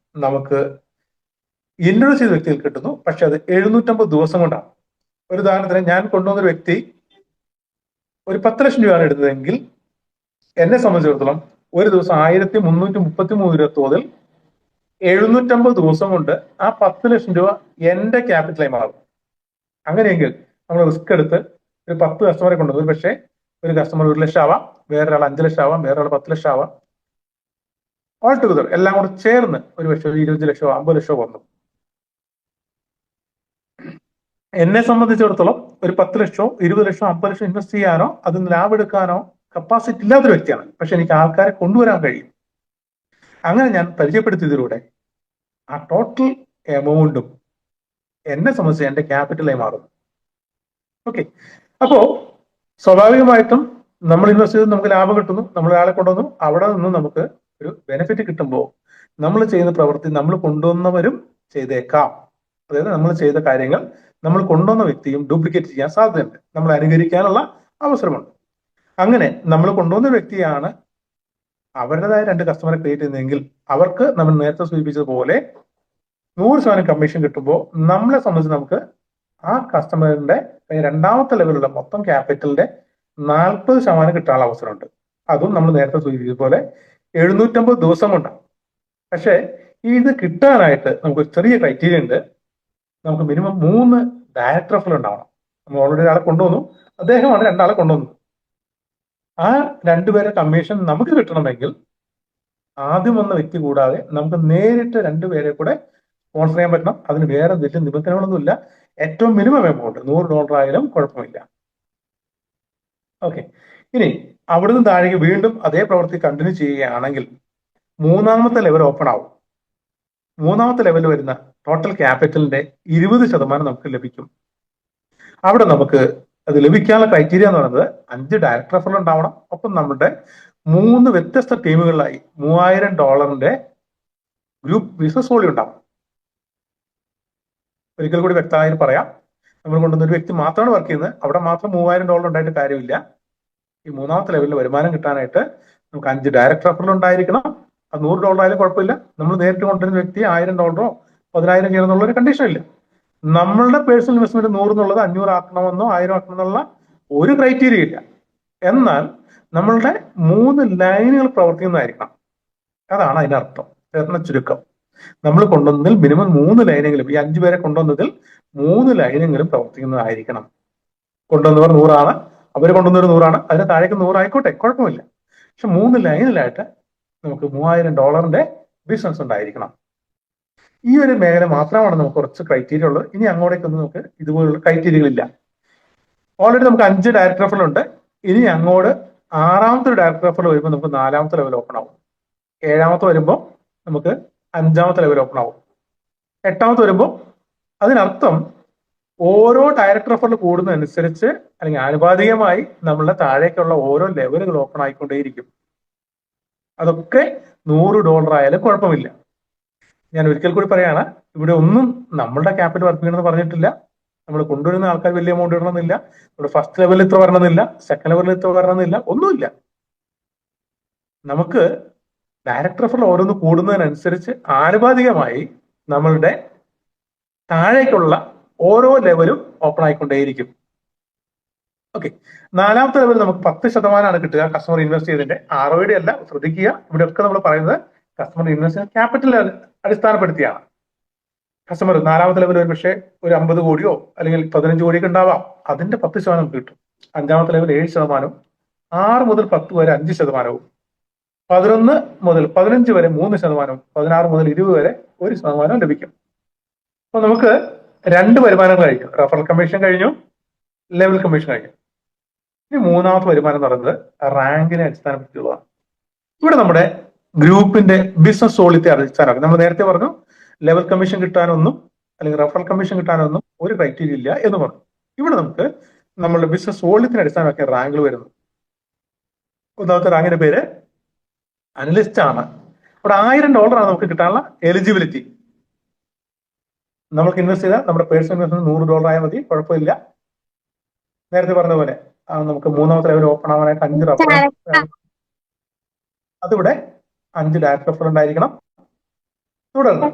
നമുക്ക് ഇൻട്രൊഡ്യൂസ് ചെയ്ത വ്യക്തിയിൽ കിട്ടുന്നു. പക്ഷെ അത് 750 ദിവസം കൊണ്ടാണ്. ഒരു ഉദാഹരണത്തിന് ഞാൻ കൊണ്ടുവന്ന ഒരു വ്യക്തി ഒരു 10 ലക്ഷം രൂപയാണ് ഇടുന്നതെങ്കിൽ എന്നെ സംബന്ധിച്ചിടത്തോളം ഒരു ദിവസം 1333 രൂപ തോതിൽ 750 ദിവസം കൊണ്ട് ആ 10 ലക്ഷം രൂപ എന്റെ ക്യാപിറ്റലായി മാറും. അങ്ങനെയെങ്കിൽ നമ്മൾ റിസ്ക് എടുത്ത് ഒരു 10 കസ്റ്റമറെ കൊണ്ടുവന്നു. ഒരു പക്ഷേ ഒരു കസ്റ്റമർ 1 ലക്ഷം ആവാം, വേറൊരാൾ 5 ലക്ഷം ആവാം, വേറൊരാൾ 10 ലക്ഷം ആവാം. ഓൾ ടുഗദർ എല്ലാം കൂടെ ചേർന്ന് ഒരു പക്ഷേ 20 ലക്ഷമോ 50 ലക്ഷമോ വന്നു. എന്നെ സംബന്ധിച്ചിടത്തോളം ഒരു 10 ലക്ഷമോ 20 ലക്ഷമോ 50 ലക്ഷം ഇൻവെസ്റ്റ് ചെയ്യാനോ അതിൽ നിന്ന് ലാഭം എടുക്കാനോ കപ്പാസിറ്റി ഇല്ലാത്തൊരു വ്യക്തിയാണ്. പക്ഷെ എനിക്ക് ആൾക്കാരെ കൊണ്ടുവരാൻ കഴിയും. അങ്ങനെ ഞാൻ പരിചയപ്പെടുത്തിയതിലൂടെ ആ ടോട്ടൽ എമൗണ്ടും എന്നെ സംബന്ധിച്ച് എന്റെ ക്യാപിറ്റലായി മാറുന്നു. ഓക്കെ, അപ്പോ സ്വാഭാവികമായിട്ടും നമ്മൾ ഇൻവെസ്റ്റ് ചെയ്ത് നമുക്ക് ലാഭം കിട്ടുന്നു, നമ്മൾ ഒരാളെ കൊണ്ടുവന്നു, അവിടെ നിന്ന് നമുക്ക് ഒരു ബെനിഫിറ്റ് കിട്ടുമ്പോൾ നമ്മൾ ചെയ്യുന്ന പ്രവൃത്തി നമ്മൾ കൊണ്ടുവന്നവരും ചെയ്തേക്കാം. അതായത് നമ്മൾ ചെയ്ത കാര്യങ്ങൾ നമ്മൾ കൊണ്ടുവന്ന വ്യക്തിയും ഡ്യൂപ്ലിക്കേറ്റ് ചെയ്യാൻ സാധ്യതയുണ്ട്, നമ്മൾ അനുകരിക്കാനുള്ള അവസരമുണ്ട്. അങ്ങനെ നമ്മൾ കൊണ്ടുവന്ന വ്യക്തിയാണ് അവരുടേതായ 2 കസ്റ്റമറെ ക്രിയേറ്റ് ചെയ്യുന്നതെങ്കിൽ അവർക്ക് നമ്മൾ നേരത്തെ സൂചിപ്പിച്ചതുപോലെ 100% കമ്മീഷൻ കിട്ടുമ്പോൾ നമ്മളെ സംബന്ധിച്ച് നമുക്ക് ആ കസ്റ്റമറിന്റെ രണ്ടാമത്തെ ലെവലുള്ള മൊത്തം ക്യാപിറ്റലിന്റെ 40% കിട്ടാനുള്ള അവസരമുണ്ട്. അതും നമ്മൾ നേരത്തെ സൂചിപ്പിച്ചതുപോലെ 750 ദിവസം കൊണ്ടാണ്. പക്ഷേ ഇത് കിട്ടാനായിട്ട് നമുക്ക് ഒരു ചെറിയ ക്രൈറ്റീരിയ ഉണ്ട്. നമുക്ക് മിനിമം 3 ഡയറക്റ്റ് റെഫറൽ ഉണ്ടാവണം. നമ്മൾ ഓൾറെഡി ഒരാളെ കൊണ്ടുവന്നു, അദ്ദേഹമാണ് 2 ആളെ കൊണ്ടുവന്നത്. ആ 2 പേരെ കമ്മീഷൻ നമുക്ക് കിട്ടണമെങ്കിൽ ആദ്യം വന്ന വ്യക്തി കൂടാതെ നമുക്ക് നേരിട്ട് 2 പേരെ കൂടെ സ്പോൺസർ ചെയ്യാൻ പറ്റണം. അതിന് വേറെ വലിയ നിബന്ധനകളൊന്നുമില്ല. ഏറ്റവും മിനിമം എമൗണ്ട് $100 ആയാലും കുഴപ്പമില്ല. ഓക്കെ, ഇനി അവിടുന്ന് താഴേക്ക് വീണ്ടും അതേ പ്രവൃത്തി കണ്ടിന്യൂ ചെയ്യുകയാണെങ്കിൽ മൂന്നാമത്തെ ലെവൽ ഓപ്പൺ ആവും. മൂന്നാമത്തെ ലെവൽ വരുന്ന ടോട്ടൽ ക്യാപിറ്റലിന്റെ 20% നമുക്ക് ലഭിക്കും. അവിടെ നമുക്ക് അത് ലഭിക്കാനുള്ള ക്രൈറ്റീരിയ എന്ന് പറയുന്നത് 5 ഡയറക്ടർ റെഫറൽ ഉണ്ടാവണം. ഒപ്പം നമ്മുടെ 3 വ്യത്യസ്ത ടീമുകളിലായി $3000 ഗ്രൂപ്പ് ബിസിനസ് വോളിയം ഉണ്ടാവും. ഒരിക്കൽ കൂടി വ്യക്തമായി പറയാം, നമ്മൾ കൊണ്ടുവന്ന ഒരു വ്യക്തി മാത്രമാണ് വർക്ക് ചെയ്യുന്നത്. അവിടെ മാത്രം $3000 ഉണ്ടായിട്ട് കാര്യമില്ല. ഈ മൂന്നാമത്തെ ലെവലിൽ വരുമാനം കിട്ടാനായിട്ട് നമുക്ക് 5 ഡയറക്ടർ റെഫറൽ ഉണ്ടായിരിക്കണം. അത് $100 ആയാലും കുഴപ്പമില്ല. നമ്മൾ നേരിട്ട് കൊണ്ടുവരുന്ന വ്യക്തി $1000 10,000 ചെയ്യണം എന്നുള്ള ഒരു കണ്ടീഷൻ ഇല്ല. നമ്മളുടെ പേഴ്സണൽ ഇൻവെസ്റ്റ്മെന്റ് 100 എന്നുള്ളത് 500 ആക്കണമെന്നോ 1000 ആക്കണം എന്നുള്ള ഒരു ക്രൈറ്റീരിയ ഇല്ല. എന്നാൽ നമ്മളുടെ 3 ലൈനുകൾ പ്രവർത്തിക്കുന്നതായിരിക്കണം. അതാണ് അതിന്റെ അർത്ഥം, എന്ന ചുരുക്കം. നമ്മൾ കൊണ്ടുവന്നതിൽ മിനിമം 3 ലൈനെങ്കിലും, ഈ 5 പേരെ കൊണ്ടുവന്നതിൽ 3 ലൈനെങ്കിലും പ്രവർത്തിക്കുന്നതായിരിക്കണം. കൊണ്ടുവന്നവർ 100 അവർ കൊണ്ടുവന്നവർ 100, അതിന് താഴേക്ക് 100 ആയിക്കോട്ടെ, കുഴപ്പമില്ല. പക്ഷെ 3 ലൈനിലായിട്ട് നമുക്ക് $3000 ബിസിനസ് ഉണ്ടായിരിക്കണം. ഈ ഒരു മേഖല മാത്രമാണ് നമുക്ക് കുറച്ച് ക്രൈറ്റീരിയ ഉള്ളത്. ഇനി അങ്ങോട്ടേക്കൊന്നും നമുക്ക് ഇതുപോലുള്ള ക്രൈറ്റീരിയകളില്ല. ഓൾറെഡി നമുക്ക് 5 ഡയറക്ടർ റെഫറൽ ഉണ്ട്. ഇനി അങ്ങോട്ട് 6ാമത്തെ ഒരു ഡയറക്ടർ റെഫറൽ വരുമ്പോൾ നമുക്ക് 4ാമത്തെ ലെവൽ ഓപ്പൺ ആവും. 7ാമത്തെ വരുമ്പോൾ നമുക്ക് 5ാമത്തെ ലെവൽ ഓപ്പൺ ആവും. 8ാമത്തെ വരുമ്പോൾ അതിനർത്ഥം ഓരോ ഡയറക്ടർ റെഫറൽ കൂടുന്നതനുസരിച്ച് അല്ലെങ്കിൽ ആനുപാതികമായി നമ്മളുടെ താഴേക്കുള്ള ഓരോ ലെവലുകൾ ഓപ്പൺ ആയിക്കൊണ്ടേയിരിക്കും. അതൊക്കെ $100 ആയാലും കുഴപ്പമില്ല. ഞാൻ ഒരിക്കൽ കൂടി പറയാണ്, ഇവിടെ ഒന്നും നമ്മളുടെ ക്യാപിറ്റൽ വർക്ക് ചെയ്യണമെന്ന് പറഞ്ഞിട്ടില്ല. നമ്മൾ കൊണ്ടുവരുന്ന ആൾക്കാർ വലിയ എമൗണ്ട് ഇടണമെന്നില്ല. ഇവിടെ ഫസ്റ്റ് ലെവലിൽ ഇത്ര വരണമെന്നില്ല, സെക്കൻഡ് ലെവലിൽ ഇത്ര വരണമെന്നില്ല, ഒന്നുമില്ല. നമുക്ക് ഡയറക്ടർ റെഫറൽ ഓരോന്ന് കൂടുന്നതിനനുസരിച്ച് ആനുപാതികമായി നമ്മളുടെ താഴേക്കുള്ള ഓരോ ലെവലും ഓപ്പൺ ആയിക്കൊണ്ടേയിരിക്കും. ഓക്കെ, 4ാമത്തെ ലെവൽ നമുക്ക് 10% കിട്ടുക കസ്റ്റമർ ഇൻവെസ്റ്റ് ചെയ്തതിന്റെ. ROI അല്ല, ശ്രദ്ധിക്കുക. ഇവിടെയൊക്കെ നമ്മൾ പറയുന്നത് കസ്റ്റമർ ഇൻവെസ്റ്റ് ചെയ്യുന്ന ക്യാപിറ്റൽ അടിസ്ഥാനപ്പെടുത്തിയാണ്. കസ്റ്റമർ 4ാമത്തെ ലെവൽ ഒരു പക്ഷേ ഒരു 50 കോടിയോ അല്ലെങ്കിൽ 15 കോടിയൊക്കെ ഉണ്ടാവാം. അതിന്റെ 10% നമുക്ക് കിട്ടും. 5ാമത്തെ ലെവൽ 7%, 6 മുതൽ 10 വരെ 5%, 11 മുതൽ 15 വരെ 3%, 16 മുതൽ 20 വരെ 1% ലഭിക്കും. അപ്പൊ നമുക്ക് 2 വരുമാനങ്ങൾ കഴിഞ്ഞു. റെഫറൽ കമ്മീഷൻ കഴിഞ്ഞു, ലെവൽ കമ്മീഷൻ കഴിഞ്ഞു. ഇനി 3ാമത്തെ വരുമാനം എന്ന് പറയുന്നത് റാങ്കിനെ അടിസ്ഥാനപ്പെടുത്തിയുള്ളതാണ്. ഇവിടെ നമ്മുടെ ഗ്രൂപ്പിന്റെ ബിസിനസ് സോളിറ്റി അടിസ്ഥാനമാക്കി. നമ്മൾ നേരത്തെ പറഞ്ഞു ലെവൽ കമ്മീഷൻ കിട്ടാനൊന്നും അല്ലെങ്കിൽ റെഫറൽ കമ്മീഷൻ കിട്ടാനൊന്നും ഒരു ക്രൈറ്റീരിയ ഇല്ല എന്ന് പറഞ്ഞു. ഇവിടെ നമുക്ക് നമ്മളുടെ ബിസിനസ് സോളിറ്റിനെ അടിസ്ഥാനമാക്കിയ റാങ്കുകൾ വരുന്നു. ഒന്നാമത്തെ റാങ്കിന്റെ പേര് അനലിസ്റ്റ് ആണ്. ഇവിടെ $1000 ആണ് നമുക്ക് കിട്ടാനുള്ള എലിജിബിലിറ്റി. നമുക്ക് ഇൻവെസ്റ്റ് ചെയ്താൽ നമ്മുടെ പേഴ്സണൽ ഇൻവെസ്റ്റ്മെന്റ് $100 ആയാൽ മതി, കുഴപ്പമില്ല. നേരത്തെ പറഞ്ഞ പോലെ നമുക്ക് 3ാമത്തെ ലെവൽ ഓപ്പൺ ആവാനായിട്ട് 5 റെഫറൽ, അതിവിടെ 5 ഡയറക്ടർ റെഫറൽ ഉണ്ടായിരിക്കണം. തുടർന്ന്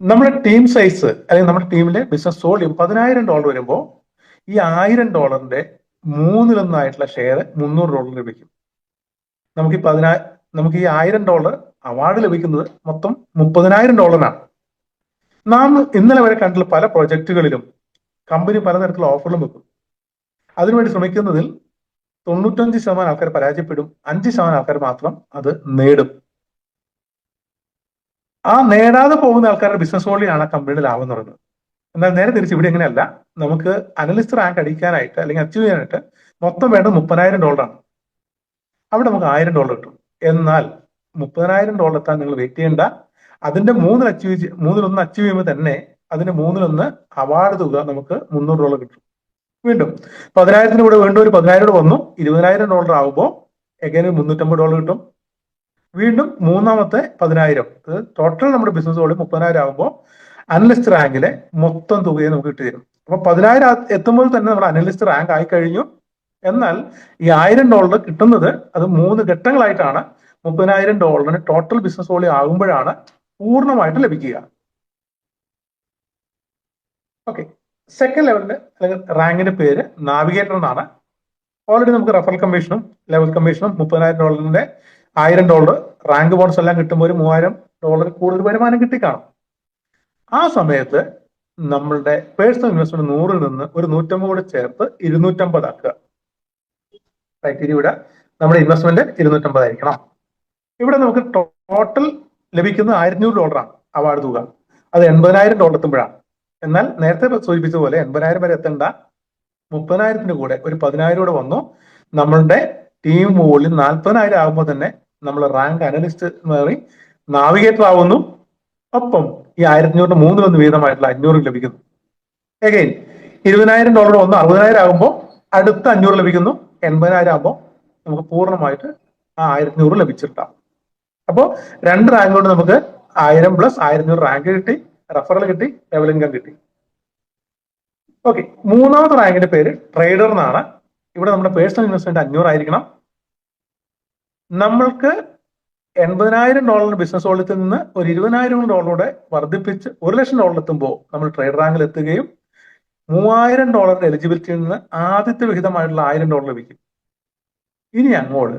നമ്മുടെ ടീം സൈസ് അല്ലെങ്കിൽ നമ്മുടെ ടീമിലെ ബിസിനസ് വോളിയം $10,000 വരുമ്പോൾ ഈ $1000 മൂന്നിലൊന്നായിട്ടുള്ള ഷെയർ $300 ലഭിക്കും. നമുക്ക് ഈ $1000 അവാർഡ് ലഭിക്കുന്നത് മൊത്തം $30,000 ആണ്. നാം ഇന്നലെ വരെ കണ്ടുള്ള പല പ്രൊജക്ടുകളിലും കമ്പനി പലതരത്തിലുള്ള ഓഫറുകളും വെക്കും. അതിനുവേണ്ടി ശ്രമിക്കുന്നതിൽ 95% ആൾക്കാർ പരാജയപ്പെടും, 5% ആൾക്കാർ മാത്രം അത് നേടും. ആ നേടാതെ പോകുന്ന ആൾക്കാരുടെ ബിസിനസ് വോളിയാണ് കമ്പനിയുടെ ലാഭം എന്ന് പറയുന്നത്. എന്നാൽ നേരെ തിരിച്ച് ഇവിടെ എങ്ങനെയല്ല. നമുക്ക് അനലിസ്റ്റ് റാങ്ക് അടിക്കാനായിട്ട് അല്ലെങ്കിൽ അച്ചീവ് ചെയ്യാനായിട്ട് മൊത്തം വേണ്ടത് $30,000 ആണ്. അവിടെ നമുക്ക് $1000 കിട്ടും. എന്നാൽ $30,000 എത്താൻ നിങ്ങൾ വെയിറ്റ് ചെയ്യേണ്ട. അതിന്റെ മൂന്നിലൊന്ന് അച്ചീവ് ചെയ്യുമ്പോൾ തന്നെ അതിന്റെ 1/3 അവാർഡ് തുക നമുക്ക് $300 കിട്ടും. വീണ്ടും 10,000 കൂടെ വീണ്ടും ഒരു 10,000 വന്നു, $20,000 ആകുമ്പോൾ എഗൈൻ $350 കിട്ടും. വീണ്ടും മൂന്നാമത്തെ 10,000, ടോട്ടൽ നമ്മുടെ ബിസിനസ് വോളിയം 30,000 ആകുമ്പോൾ അനലിസ്റ്റ് റാങ്കിലെ മൊത്തം തുകയെ നമുക്ക് കിട്ടി തരും. അപ്പൊ 10,000 എത്തുമ്പോൾ തന്നെ നമ്മൾ അനലിസ്റ്റ് റാങ്ക് ആയി കഴിഞ്ഞു. എന്നാൽ ഈ $1000 കിട്ടുന്നത് അത് 3 ഘട്ടങ്ങളായിട്ടാണ്. $30,000 ടോട്ടൽ ബിസിനസ് വോളിയം ആകുമ്പോഴാണ് പൂർണ്ണമായിട്ട് ലഭിക്കുക. ഓക്കെ, സെക്കൻഡ് ലെവലിന്റെ അല്ലെങ്കിൽ റാങ്കിന്റെ പേര് നാവിഗേറ്റർ എന്നാണ്. ഓൾറെഡി നമുക്ക് റെഫറൽ കമ്മീഷനും ലെവൽ കമ്മീഷനും $30,000 $1,000 റാങ്ക് ബോണസ് എല്ലാം കിട്ടുമ്പോൾ ഒരു $3,000 കൂടുതൽ വരുമാനം കിട്ടിക്കാണും. ആ സമയത്ത് നമ്മളുടെ പേഴ്സണൽ ഇൻവെസ്റ്റ്മെന്റ് 100-ൽ നിന്ന് ഒരു 150 കൂടെ ചേർത്ത് 250 ആക്കുക. ക്രൈറ്റീരിയ ഇവിടെ നമ്മുടെ ഇൻവെസ്റ്റ്മെന്റ് 250 ആയിരിക്കണം. ഇവിടെ നമുക്ക് ടോട്ടൽ ലഭിക്കുന്നത് $1,500 ആണ് അവാർഡ് തുക. അത് $80,000 എത്തുമ്പോഴാണ്. എന്നാൽ നേരത്തെ സൂചിപ്പിച്ചതുപോലെ 80,000 വരെ എത്തേണ്ട. 30,000 കൂടെ ഒരു 10,000 കൂടെ വന്നു. നമ്മളുടെ ടീം മുകളിൽ 40,000 ആകുമ്പോൾ തന്നെ നമ്മൾ റാങ്ക് അനലിസ്റ്റ് മാറി നാവിഗേറ്റർ ആവുന്നു. ഒപ്പം ഈ 1,500 മൂന്നിലൊന്ന് വീതമായിട്ടുള്ള 500 ലഭിക്കുന്നു. അഗൈൻ $20,000 വന്ന് 60,000 ആകുമ്പോൾ അടുത്ത 500 ലഭിക്കുന്നു. 80,000 ആകുമ്പോൾ നമുക്ക് പൂർണ്ണമായിട്ട് ആ 1,500 ലഭിച്ചിട്ടാം. അപ്പോൾ 2 റാങ്ക് കൊണ്ട് നമുക്ക് 1000 + 1,500 റാങ്ക് കിട്ടി, റെഫറൽ കിട്ടി, ലെവൽ ഇൻകം കിട്ടി. ഓക്കെ, മൂന്നാമത്തെ റാങ്കിന്റെ പേര് ട്രേഡർ എന്നാണ്. ഇവിടെ നമ്മുടെ പേഴ്സണൽ ഇൻവെസ്റ്റ്മെന്റ് 500 ആയിരിക്കണം. നമ്മൾക്ക് $80,000 ബിസിനസ് വോളിയത്തിൽ നിന്ന് ഒരു $20,000 വർദ്ധിപ്പിച്ച് $1,00,000 എത്തുമ്പോൾ നമ്മൾ ട്രേഡ് റാങ്കിൽ എത്തുകയും $3,000 എലിജിബിലിറ്റിയിൽ നിന്ന് ആദ്യത്തെ വിഹിതമായിട്ടുള്ള $1,000 ലഭിക്കും. ഇനി അങ്ങോട്ട്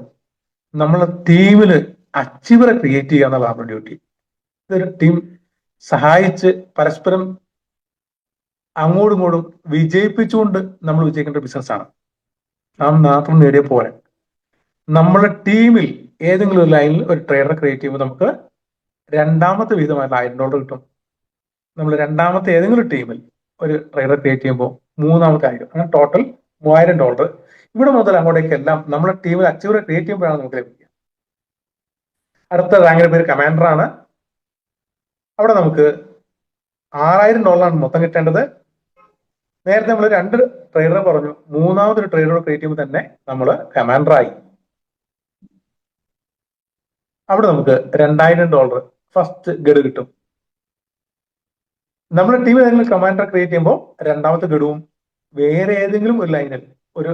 നമ്മളെ ടീമില് അച്ചീവറെ ക്രിയേറ്റ് ചെയ്യുക എന്നുള്ളതാണ് നമ്മുടെ ഡ്യൂട്ടി. ഇതൊരു ടീം സഹായിച്ച് പരസ്പരം അങ്ങോട്ടും ഇങ്ങോട്ടും വിജയിപ്പിച്ചുകൊണ്ട് നമ്മൾ വിജയിക്കേണ്ട ബിസിനസ്സാണ്. നാം മാത്രം നേടിയ പോലെ നമ്മുടെ ടീമിൽ ഏതെങ്കിലും ഒരു ലൈനിൽ ഒരു ട്രേഡറെ ക്രിയേറ്റ് ചെയ്യുമ്പോൾ നമുക്ക് രണ്ടാമത്തെ വീതമായിട്ടുള്ള $1,000 കിട്ടും. നമ്മൾ രണ്ടാമത്തെ ഏതെങ്കിലും ടീമിൽ ഒരു ട്രേഡറെ ക്രിയേറ്റ് ചെയ്യുമ്പോൾ മൂന്നാമത്തെ 1,000, അങ്ങനെ ടോട്ടൽ $3,000. ഇവിടെ മുതൽ അങ്ങോട്ടേക്കെല്ലാം നമ്മുടെ ടീമിൽ അച്ചീവറെ ക്രിയേറ്റ് ചെയ്യുമ്പോഴാണ് നമുക്ക് ലഭിക്കുക. അടുത്ത റാങ്കിന്റെ പേര് കമാൻഡർ ആണ്. അവിടെ നമുക്ക് $6,000 മൊത്തം കിട്ടേണ്ടത്. നേരത്തെ നമ്മൾ 2 ട്രേഡറെ പറഞ്ഞു, മൂന്നാമതൊരു ട്രേഡറെ ക്രിയേറ്റ് ചെയ്യുമ്പോൾ തന്നെ നമ്മൾ കമാൻഡറായി. അവിടെ നമുക്ക് $2,000 ഫസ്റ്റ് ഗഡു കിട്ടും. നമ്മുടെ ടീം ഏതെങ്കിലും കമാൻഡറെ ക്രിയേറ്റ് ചെയ്യുമ്പോൾ രണ്ടാമത്തെ ഗഡുവും വേറെ ഏതെങ്കിലും ഒരു ലൈനിൽ ഒരു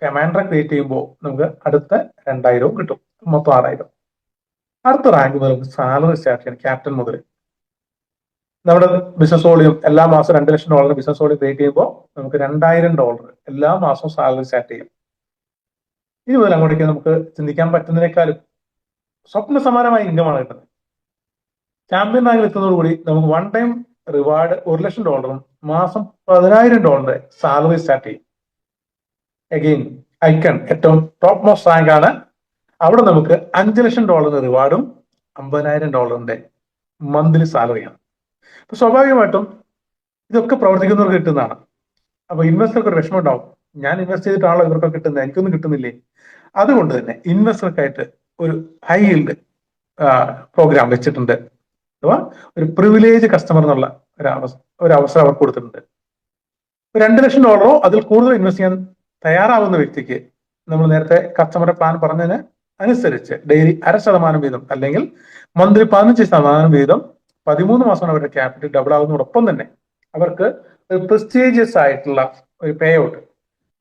കമാൻഡറെ ക്രിയേറ്റ് ചെയ്യുമ്പോൾ നമുക്ക് അടുത്ത 2,000 കിട്ടും. മൊത്തം 6,000. അടുത്ത റാങ്ക് മുതൽ നമുക്ക് സാലറി സ്റ്റാർട്ട് ചെയ്യണം. ക്യാപ്റ്റൻ മുതൽ നമ്മുടെ ബിസിനസ് വോളിയം എല്ലാ മാസവും $2,00,000 ബിസിനസ് വോളിയം ക്രിയേറ്റ് ചെയ്യുമ്പോൾ നമുക്ക് $2,000 എല്ലാ മാസവും സാലറി സ്റ്റാർട്ട് ചെയ്യും. ഇനി മുതൽ അങ്ങോട്ടേക്ക് നമുക്ക് ചിന്തിക്കാൻ പറ്റുന്നതിനേക്കാളും സ്വപ്ന സമാനമായ ഇൻകമാണ് കിട്ടുന്നത്. ചാമ്പ്യൻ റാങ്കിൽ എത്തുന്നതോടുകൂടി നമുക്ക് വൺ ടൈം റിവാർഡ് $1,00,000 മാസം $10,000 സാലറി സ്റ്റാർട്ട് ചെയ്യും. അഗെയിൻ ഐക്കൺ ഏറ്റവും ടോപ്പ് മോസ്റ്റ് റാങ്ക് ആണ്. അവിടെ നമുക്ക് $5,00,000 റിവാർഡും $50,000 മന്ത്ലി സാലറിയാണ്. അപ്പൊ സ്വാഭാവികമായിട്ടും ഇതൊക്കെ പ്രവർത്തിക്കുന്നവർക്ക് കിട്ടുന്നതാണ്. അപ്പൊ ഇൻവെസ്റ്റർക്ക് ഒരു വിഷമം ഉണ്ടാവും, ഞാൻ ഇൻവെസ്റ്റ് ചെയ്തിട്ടാണല്ലോ ഇവർക്കൊക്കെ കിട്ടുന്നത്, എനിക്കൊന്നും കിട്ടുന്നില്ലേ. അതുകൊണ്ട് തന്നെ ഇൻവെസ്റ്റർക്കായിട്ട് ഒരു ഹൈ ഈൽഡ് പ്രോഗ്രാം വെച്ചിട്ടുണ്ട്. അഥവാ ഒരു പ്രിവിലേജ് കസ്റ്റമർ എന്നുള്ള ഒരു അവസരം അവർ കൊടുത്തിട്ടുണ്ട്. $2,00,000 അതിൽ കൂടുതൽ ഇൻവെസ്റ്റ് ചെയ്യാൻ തയ്യാറാവുന്ന വ്യക്തിക്ക് നമ്മൾ നേരത്തെ കസ്റ്റമറുടെ പ്ലാൻ പറഞ്ഞതിന് അനുസരിച്ച് ഡെയിലി 0.5% വീതം അല്ലെങ്കിൽ മന്ത്ലി 15% വീതം 13 മാസമാണ് അവരുടെ ക്യാപിറ്റൽ ഡബിൾ ആകുന്നതോടൊപ്പം തന്നെ അവർക്ക് ഒരു പ്രസ്റ്റീജിയസ് ആയിട്ടുള്ള ഒരു പേ ഔട്ട്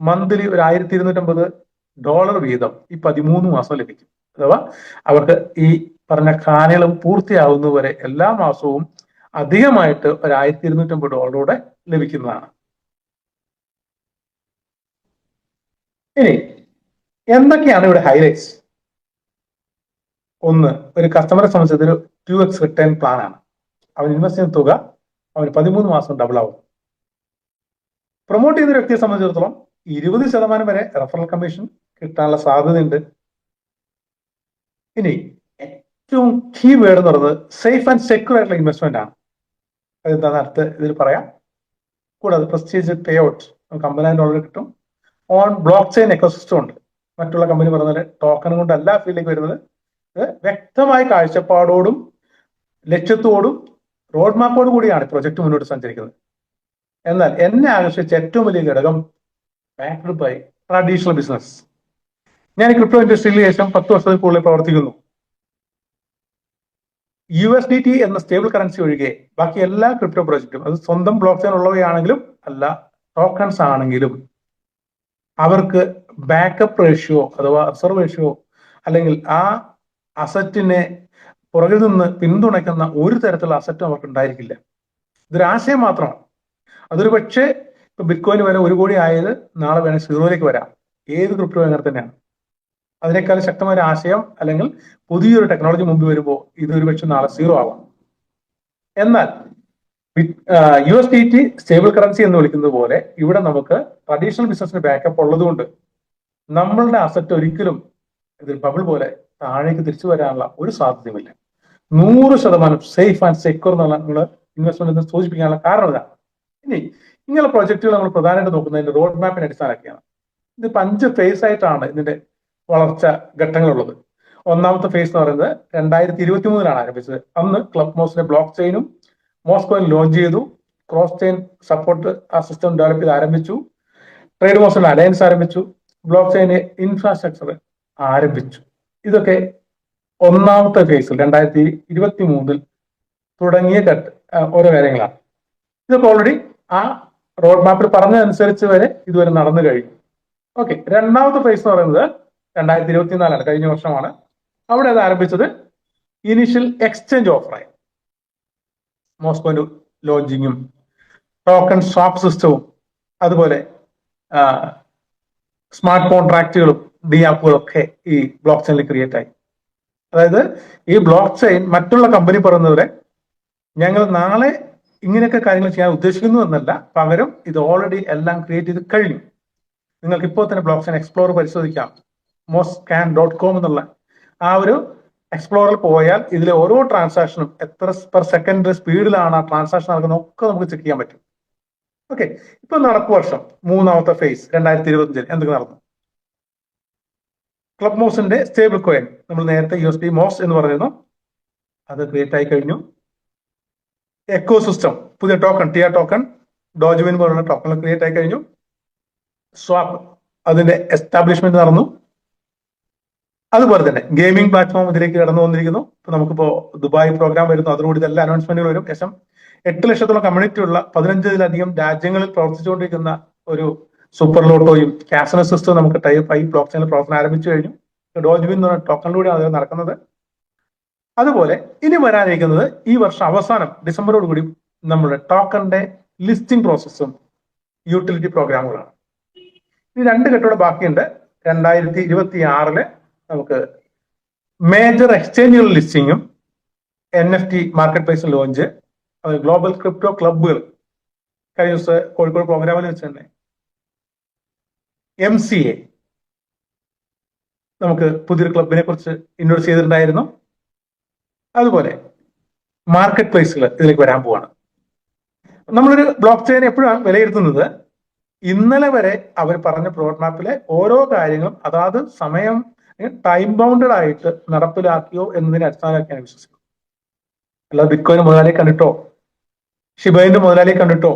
മന്ത്ലി ഒരു $1,250 വീതം ഈ 13 മാസം ലഭിക്കും. അഥവാ അവർക്ക് ഈ പറഞ്ഞ കാലയളവ് പൂർത്തിയാവുന്നവരെ എല്ലാ മാസവും അധികമായിട്ട് ഒരു $1,250 ലഭിക്കുന്നതാണ്. ഇനി എന്തൊക്കെയാണ് ഇവിടെ ഹൈലൈറ്റ്സ്? ഒന്ന്, ഒരു കസ്റ്റമറെ സംബന്ധിച്ച് ഒരു 2x റിട്ടേൺ പ്ലാൻ ആണ്. അവൻ ഇൻവെസ്റ്റ് ചെയ്യുന്ന തുക അവന് 13 മാസം ഡബിൾ ആവും. പ്രൊമോട്ട് ചെയ്യുന്ന വ്യക്തിയെ സംബന്ധിച്ചിടത്തോളം 20% വരെ റെഫറൽ കമ്മീഷൻ കിട്ടാനുള്ള സാധ്യതയുണ്ട്. ഇനി ഏറ്റവും കീ വേർഡ് എന്ന് പറയുന്നത് സേഫ് ആൻഡ് സെക്യൂർ ആയിട്ടുള്ള ഇൻവെസ്റ്റ്മെന്റ് ആണ്. അതെന്താണ് അടുത്ത് ഇതിൽ പറയാം. കൂടാതെ പ്രസ്റ്റീജ് പേ ഔട്ട് നമുക്ക് $50,000 കിട്ടും. ഓൺ ബ്ലോക്ക് ചെയിൻ എക്കോസിസ്റ്റം ഉണ്ട്. മറ്റുള്ള കമ്പനി പറഞ്ഞാൽ ടോക്കൺ കൊണ്ടല്ല ഫീൽഡിലേക്ക് വരുന്നത്. വ്യക്തമായ കാഴ്ചപ്പാടോടും ലക്ഷ്യത്തോടും റോഡ് മാപ്പോടും കൂടിയാണ് പ്രൊജക്ട് മുന്നോട്ട് സഞ്ചരിക്കുന്നത്. എന്നാൽ എന്നെ ആകർഷിച്ച ഏറ്റവും വലിയ ഘടകം ബാക്ക്ഡ് ബൈ ട്രഡീഷണൽ ബിസിനസ്. ഞാൻ ഈ ക്രിപ്റ്റോ ഇൻഡസ്ട്രിയിൽ ശേഷം 10 വർഷത്തിൽ കൂടുതൽ പ്രവർത്തിക്കുന്നു. USDT എന്ന സ്റ്റേബിൾ കറൻസി ഒഴികെ ബാക്കി എല്ലാ ക്രിപ്റ്റോ പ്രോജക്റ്റും, അത് സ്വന്തം ബ്ലോക്ക് ചെയിൻ ഉള്ളവയാണെങ്കിലും അല്ല ടോക്കൺസ് ആണെങ്കിലും, അവർക്ക് ബാക്കപ്പ് റേഷ്യോ അഥവാ റിസർവ് റേഷ്യോ അല്ലെങ്കിൽ ആ അസറ്റിനെ പുറകിൽ നിന്ന് പിന്തുണയ്ക്കുന്ന ഒരു തരത്തിലുള്ള അസറ്റും അവർക്ക് ഉണ്ടായിരിക്കില്ല. ഇതൊരു ആശയം മാത്രമാണ്. അതൊരു പക്ഷേ ഇപ്പൊ ബിറ്റ്കോയിൻ വരെ 1 കോടി ആയത് നാളെ വേണേൽ 0 വരാം. ഏത് ക്രിപ്റ്റോ അങ്ങനെ തന്നെയാണ്. അതിനേക്കാൾ ശക്തമായ ആശയം അല്ലെങ്കിൽ പുതിയൊരു ടെക്നോളജി മുമ്പിൽ വരുമ്പോൾ ഇതൊരു പക്ഷെ നാളെ 0 ആവാം. എന്നാൽ USDT സ്റ്റേബിൾ കറൻസി എന്ന് വിളിക്കുന്നത് പോലെ ഇവിടെ നമുക്ക് ട്രഡീഷണൽ ബിസിനസിന് ബാക്കപ്പ് ഉള്ളതുകൊണ്ട് നമ്മളുടെ അസറ്റ് ഒരിക്കലും ഇതിൽ ബബിൾ പോലെ താഴേക്ക് തിരിച്ചു വരാനുള്ള ഒരു സാധ്യതയുമില്ല. 100% സേഫ് ആൻഡ് സെക്യൂർ എന്നുള്ള നിങ്ങൾ ഇൻവെസ്റ്റ്മെന്റ് സൂചിപ്പിക്കാനുള്ള കാരണം ഇതാണ്. ഇനി ഇങ്ങനെ പ്രൊജക്റ്റുകൾ നമ്മൾ പ്രധാനമായിട്ട് നോക്കുന്നതിന്റെ റോഡ് മാപ്പിനെ അടിസ്ഥാനമാക്കിയാണ്. ഇതിപ്പോ 5 ഫേസ് ആയിട്ടാണ് ഇതിന്റെ വളർച്ച ഘട്ടങ്ങളുള്ളത്. ഒന്നാമത്തെ ഫേസ് എന്ന് പറയുന്നത് 2023 ആരംഭിച്ചത്. അന്ന് ക്ലബ് മോസിന്റെ ബ്ലോക്ക് ചെയിനും മോസ്കോയിൽ ലോഞ്ച് ചെയ്തു. ക്രോസ് ചെയിൻ സപ്പോർട്ട് ആ സിസ്റ്റം ഡെവലപ്പ് ചെയ്ത് ആരംഭിച്ചു. ട്രേഡ് മോസിന്റെ അലയൻസ് ആരംഭിച്ചു. ബ്ലോക്ക് ചെയിൻ ഇൻഫ്രാസ്ട്രക്ചർ ആരംഭിച്ചു. ഇതൊക്കെ ഒന്നാമത്തെ ഫേസിൽ 2023 തുടങ്ങിയ ഓരോ കാര്യങ്ങളാണ്. ഇതൊക്കെ ഓൾറെഡി ആ റോഡ് മാപ്പിൽ പറഞ്ഞതനുസരിച്ച് വരെ ഇതുവരെ നടന്നു കഴിഞ്ഞു. ഓക്കെ, രണ്ടാമത്തെ ഫേസ് എന്ന് പറയുന്നത് 2024 കഴിഞ്ഞ വർഷമാണ്. അവിടെ അത് ആരംഭിച്ചത് ഇനീഷ്യൽ എക്സ്ചേഞ്ച് ഓഫറായി. മോസ്കോന്റെ ലോഞ്ചിങ്ങും ടോക്കൺ സ്വാപ്പ് സിസ്റ്റവും അതുപോലെ സ്മാർട്ട് കോൺട്രാക്റ്റുകളും ഡി ആപ്പുകളും ഒക്കെ ഈ ബ്ലോക്ക് ചെയിനിൽ ക്രിയേറ്റ് ആയി. അതായത് ഈ ബ്ലോക്ക് ചെയിൻ മറ്റുള്ള കമ്പനി പറയുന്നവരെ ഞങ്ങൾ നാളെ ഇങ്ങനെയൊക്കെ കാര്യങ്ങൾ ചെയ്യാൻ ഉദ്ദേശിക്കുന്നു എന്നല്ല, പകരം ഇത് ഓൾറെഡി എല്ലാം ക്രിയേറ്റ് ചെയ്ത് കഴിഞ്ഞു. നിങ്ങൾക്ക് ഇപ്പോൾ തന്നെ ബ്ലോക്ക് ചെയിൻ എക്സ്പ്ലോർ പരിശോധിക്കാം. moscan.com എന്നുള്ള ആ ഒരു എക്സ്പ്ലോറിൽ പോയാൽ ഇതിലെ ഓരോ ട്രാൻസാക്ഷനും എത്ര പെർ സെക്കൻഡ് സ്പീഡിലാണ് ആ ട്രാൻസാക്ഷൻ നടക്കുന്നത് ഒക്കെ നമുക്ക് ചെക്ക് ചെയ്യാൻ പറ്റും. ഓക്കെ, ഇപ്പൊ നടപ്പ് വർഷം മൂന്നാമത്തെ ഫേസ് 2025 എന്തൊക്കെ നടന്നു? ക്ലബ് മോസിന്റെ സ്റ്റേബിൾ കോയിൻ, നമ്മൾ നേരത്തെ USD മോസ് എന്ന് പറയുന്നു, അത് ക്രിയേറ്റ് ആയി കഴിഞ്ഞു. എക്കോ സിസ്റ്റം, പുതിയ ടോക്കൺ ടിയർ ടോക്കൺ, ഡോജ്വിൻ പോലുള്ള ടോക്കൺ ക്രിയേറ്റ് ആയി കഴിഞ്ഞു. സ്വാപ്പ്, അതിന്റെ എസ്റ്റാബ്ലിഷ്മെന്റ് നടന്നു. അതുപോലെ തന്നെ ഗെയിമിംഗ് പ്ലാറ്റ്ഫോം ഇതിലേക്ക് കടന്നു വന്നിരിക്കുന്നു. ഇപ്പൊ നമുക്കിപ്പോ ദുബായ് പ്രോഗ്രാം വരുന്നു, അതോടുകൂടി എല്ലാ അനൗൺസ്മെന്റുകൾ വരും. ഏകദേശം 8 ലക്ഷത്തോളം കമ്മ്യൂണിറ്റി ഉള്ള 15-ലധികം രാജ്യങ്ങളിൽ പ്രവർത്തിച്ചുകൊണ്ടിരിക്കുന്ന ഒരു സൂപ്പർ ലോട്ടോയും കാസിനോ സിസ്റ്റവും നമുക്ക് ടൈപ്പ് ആയി ബ്ലോക്ക് ചെയിനിൽ പ്രവർത്തനം ആരംഭിച്ചു കഴിഞ്ഞു. ഡോജ്വിൻ എന്ന് പറഞ്ഞ ടോക്കണിലൂടെയാണ് അത് നടക്കുന്നത്. അതുപോലെ ഇനി വരാനിരിക്കുന്നത് ഈ വർഷം അവസാനം ഡിസംബറോടുകൂടി നമ്മുടെ ടോക്കണിന്റെ ലിസ്റ്റിംഗ് പ്രോസസ്സും യൂട്ടിലിറ്റി പ്രോഗ്രാമുകളാണ്. ഈ 2 ഘട്ടത്തോടെ ബാക്കിയുണ്ട്. 2026 നമുക്ക് മേജർ എക്സ്ചേഞ്ചുകൾ ലിസ്റ്റിങ്ങും NFT market place launch, global crypto ക്ലബുകൾ കഴിഞ്ഞ ദിവസം കോഴിക്കോട് പ്രോഗ്രാമിൽ വെച്ച് തന്നെ MCA നമുക്ക് പുതിയൊരു ക്ലബിനെ കുറിച്ച് ഇൻട്രോഡ്യൂസ് ചെയ്തിട്ടുണ്ടായിരുന്നു. അതുപോലെ മാർക്കറ്റ് പ്ലേസുകൾ ഇതിലേക്ക് വരാൻ പോവാണ്. നമ്മളൊരു ബ്ലോക്ക് ചെയിൻ എപ്പോഴാണ് വിലയിരുത്തുന്നത്? ഇന്നലെ വരെ അവർ പറഞ്ഞ റോഡ് മാപ്പിലെ ഓരോ കാര്യങ്ങളും അതാത് സമയം ടൈം ബൗണ്ടഡ് ആയിട്ട് നടപ്പിലാക്കിയോ എന്നതിനെ അടിസ്ഥാനമാക്കിയാണ് വിശ്വസിക്കുന്നത്. അല്ലാതെ ബിറ്റ്കോയിൻ മുതലാളിയെ കണ്ടിട്ടോ ഷിബൈന്റെ മുതലാളിയെ കണ്ടിട്ടോ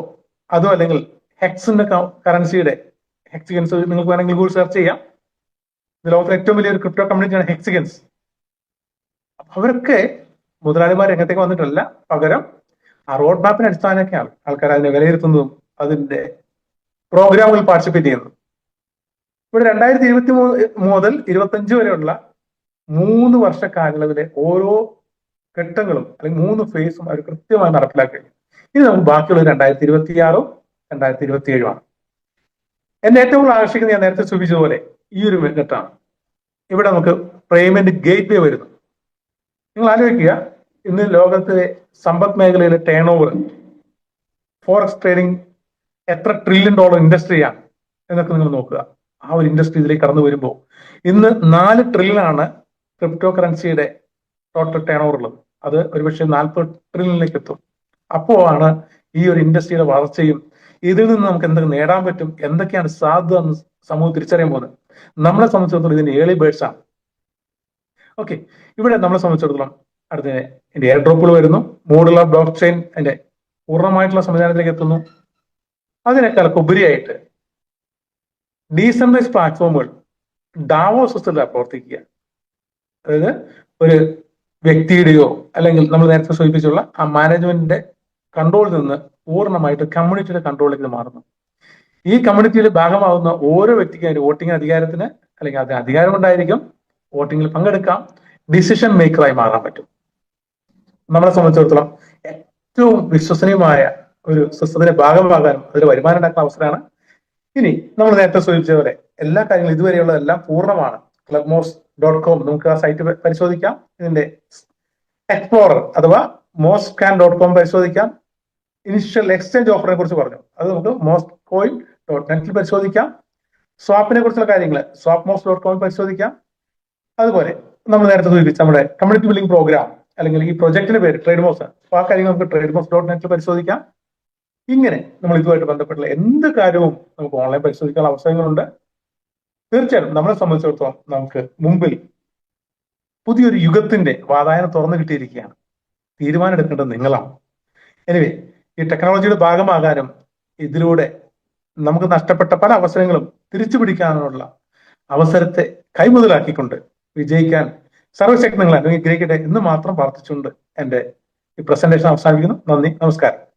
അതും അല്ലെങ്കിൽ ഹെക്സിന്റെ കറൻസിയുടെ ഹെക്സിഗൻസ് നിങ്ങൾക്ക് വേണമെങ്കിൽ ഗൂഗിൾ സെർച്ച് ചെയ്യാം. ലോകത്തിലെ ഏറ്റവും വലിയൊരു ക്രിപ്റ്റോ കമ്മ്യൂണിറ്റിയാണ് ഹെക്സിഗൻസ്. അവരൊക്കെ മുതലാളിമാർ രംഗത്തേക്ക് വന്നിട്ടല്ല, പകരം ആ റോഡ് മാപ്പിനെ അടിസ്ഥാനമാക്കിയാണ് ആൾക്കാർ അതിനെ വിലയിരുത്തുന്നതും അതിന്റെ പ്രോഗ്രാമുകൾ പാർട്ടിസിപ്പേറ്റ് ചെയ്യുന്നത്. ഇവിടെ 2023 മുതൽ 25 വരെയുള്ള 3 വർഷ കാലയളവിലെ ഓരോ ഘട്ടങ്ങളും അല്ലെങ്കിൽ 3 ഫേസും അവർ കൃത്യമായി നടപ്പിലാക്കി. ഇനി നമുക്ക് ബാക്കിയുള്ള 2026 2027 എന്നെ ഏറ്റവും കൂടുതൽ ആകർഷിക്കുന്നത് ഞാൻ നേരത്തെ സൂചിപ്പിച്ചതുപോലെ ഈ ഒരു ഘട്ടമാണ്. ഇവിടെ നമുക്ക് പേയ്മെന്റ് ഗേറ്റ് വേ വരുന്നു. നിങ്ങൾ ആലോചിക്കുക, ഇന്ന് ലോകത്തിലെ സമ്പദ് മേഖലയിലെ ടേൺ ഓവർ, ഫോറക്സ് ട്രേഡിംഗ് എത്ര $1 ട്രില്യൺ ഇൻഡസ്ട്രിയാണ് എന്നൊക്കെ നിങ്ങൾ നോക്കുക. ആ ഒരു ഇൻഡസ്ട്രി ഇതിലേക്ക് കടന്നു വരുമ്പോൾ ഇന്ന് 4 ട്രില്യൺ ക്രിപ്റ്റോ കറൻസിയുടെ ടോട്ടൽ ടേൺ ഓവർ ഉള്ളത്. അത് ഒരുപക്ഷെ 40 ട്രില്യണിലേക്ക് എത്തും. അപ്പോൾ ആണ് ഈ ഒരു ഇൻഡസ്ട്രിയുടെ വളർച്ചയും ഇതിൽ നിന്ന് നമുക്ക് എന്തൊക്കെ നേടാൻ പറ്റും, എന്തൊക്കെയാണ് സാധ്യത എന്ന് സമൂഹം തിരിച്ചറിയാൻ പോകുന്നത്. നമ്മളെ സംബന്ധിച്ചിടത്തോളം ഇതിന്റെ ഏർലി ബേർഡ്സ് ആണ്. ഓക്കെ, ഇവിടെ നമ്മളെ സംബന്ധിച്ചിടത്തോളം അടുത്ത എയർ ഡ്രോപ്പുകൾ വരുന്നു. മോഡുലാർ ബ്ലോക്ക് ചെയിൻ അതിന്റെ പൂർണ്ണമായിട്ടുള്ള സംവിധാനത്തിലേക്ക് എത്തുന്നു. അതിനേക്കാളൊക്കെ ഉപരിയായിട്ട് ഡീസെൻട്രലൈസ് പ്ലാറ്റ്ഫോമുകൾ ഡാവോ സിസ്റ്റത്തിലാണ് പ്രവർത്തിക്കുക. അതായത് ഒരു വ്യക്തിയുടെയോ അല്ലെങ്കിൽ നമ്മൾ നേരത്തെ സൂചിപ്പിച്ചുള്ള ആ മാനേജ്മെന്റിന്റെ കൺട്രോളിൽ നിന്ന് പൂർണ്ണമായിട്ട് കമ്മ്യൂണിറ്റിയുടെ കൺട്രോളിലേക്ക് മാറുന്നു. ഈ കമ്മ്യൂണിറ്റിയുടെ ഭാഗമാകുന്ന ഓരോ വ്യക്തിക്കും അതിന്റെ വോട്ടിംഗ് അധികാരത്തിന് അല്ലെങ്കിൽ അതിന് അധികാരം ഉണ്ടായിരിക്കും, വോട്ടിങ്ങിൽ പങ്കെടുക്കാം, ഡിസിഷൻ മേക്കറായി മാറാൻ പറ്റും. നമ്മളെ സംബന്ധിച്ചിടത്തോളം ഏറ്റവും വിശ്വസനീയമായ ഒരു സിസ്റ്റത്തിന്റെ ഭാഗമാകാനും അതിൽ വരുമാനം ഉണ്ടാക്കുന്ന അവസരമാണ്. ഇനി നമ്മൾ നേരത്തെ സൂചിപ്പിച്ചതുപോലെ എല്ലാ കാര്യങ്ങളും ഇതുവരെയുള്ളതെല്ലാം പൂർണ്ണമാണ്. clubmos.com നമുക്ക് ആ സൈറ്റ് പരിശോധിക്കാം. ഇതിന്റെ എക്സ്പ്ലോറർ അഥവാ moscan.com പരിശോധിക്കാം. ഇനിഷ്യൽ എക്സ്ചേഞ്ച് ഓഫറിനെ കുറിച്ച് പറഞ്ഞു, അത് നമുക്ക് moscoin.net പരിശോധിക്കാം. സ്വാപ്പിനെ കുറിച്ചുള്ള കാര്യങ്ങൾ swapmos.com പരിശോധിക്കാം. അതുപോലെ നമ്മൾ നേരത്തെ സൂചിപ്പിച്ച നമ്മുടെ കമ്മ്യൂണിറ്റി ബിൽഡിംഗ് പ്രോഗ്രാം അല്ലെങ്കിൽ ഈ പ്രൊജക്ടിന്റെ പേര് ട്രേഡ് മോസ്, ആ കാര്യങ്ങൾ നമുക്ക് trademos.net പരിശോധിക്കാം. ഇങ്ങനെ നമ്മൾ ഇതുമായിട്ട് ബന്ധപ്പെട്ടുള്ള എന്ത് കാര്യവും നമുക്ക് ഓൺലൈൻ പരിശോധിക്കാനുള്ള അവസരങ്ങളുണ്ട്. തീർച്ചയായും നമ്മളെ സംബന്ധിച്ചിടത്തോളം നമുക്ക് മുമ്പിൽ പുതിയൊരു യുഗത്തിന്റെ വാതായനം തുറന്നു കിട്ടിയിരിക്കുകയാണ്. തീരുമാനം എടുക്കേണ്ടത് നിങ്ങളാണ്. എനിവേ, ഈ ടെക്നോളജിയുടെ ഭാഗമാകാനും ഇതിലൂടെ നമുക്ക് നഷ്ടപ്പെട്ട പല അവസരങ്ങളും തിരിച്ചു പിടിക്കാനുള്ള അവസരത്തെ കൈമുതലാക്കിക്കൊണ്ട് വിജയിക്കാൻ സർവശക്തി നിങ്ങൾ അനുഗ്രഹിക്കട്ടെ എന്ന് മാത്രം പ്രാർത്ഥിച്ചുകൊണ്ട് എന്റെ ഈ പ്രസന്റേഷൻ അവസാനിപ്പിക്കുന്നു. നന്ദി, നമസ്കാരം.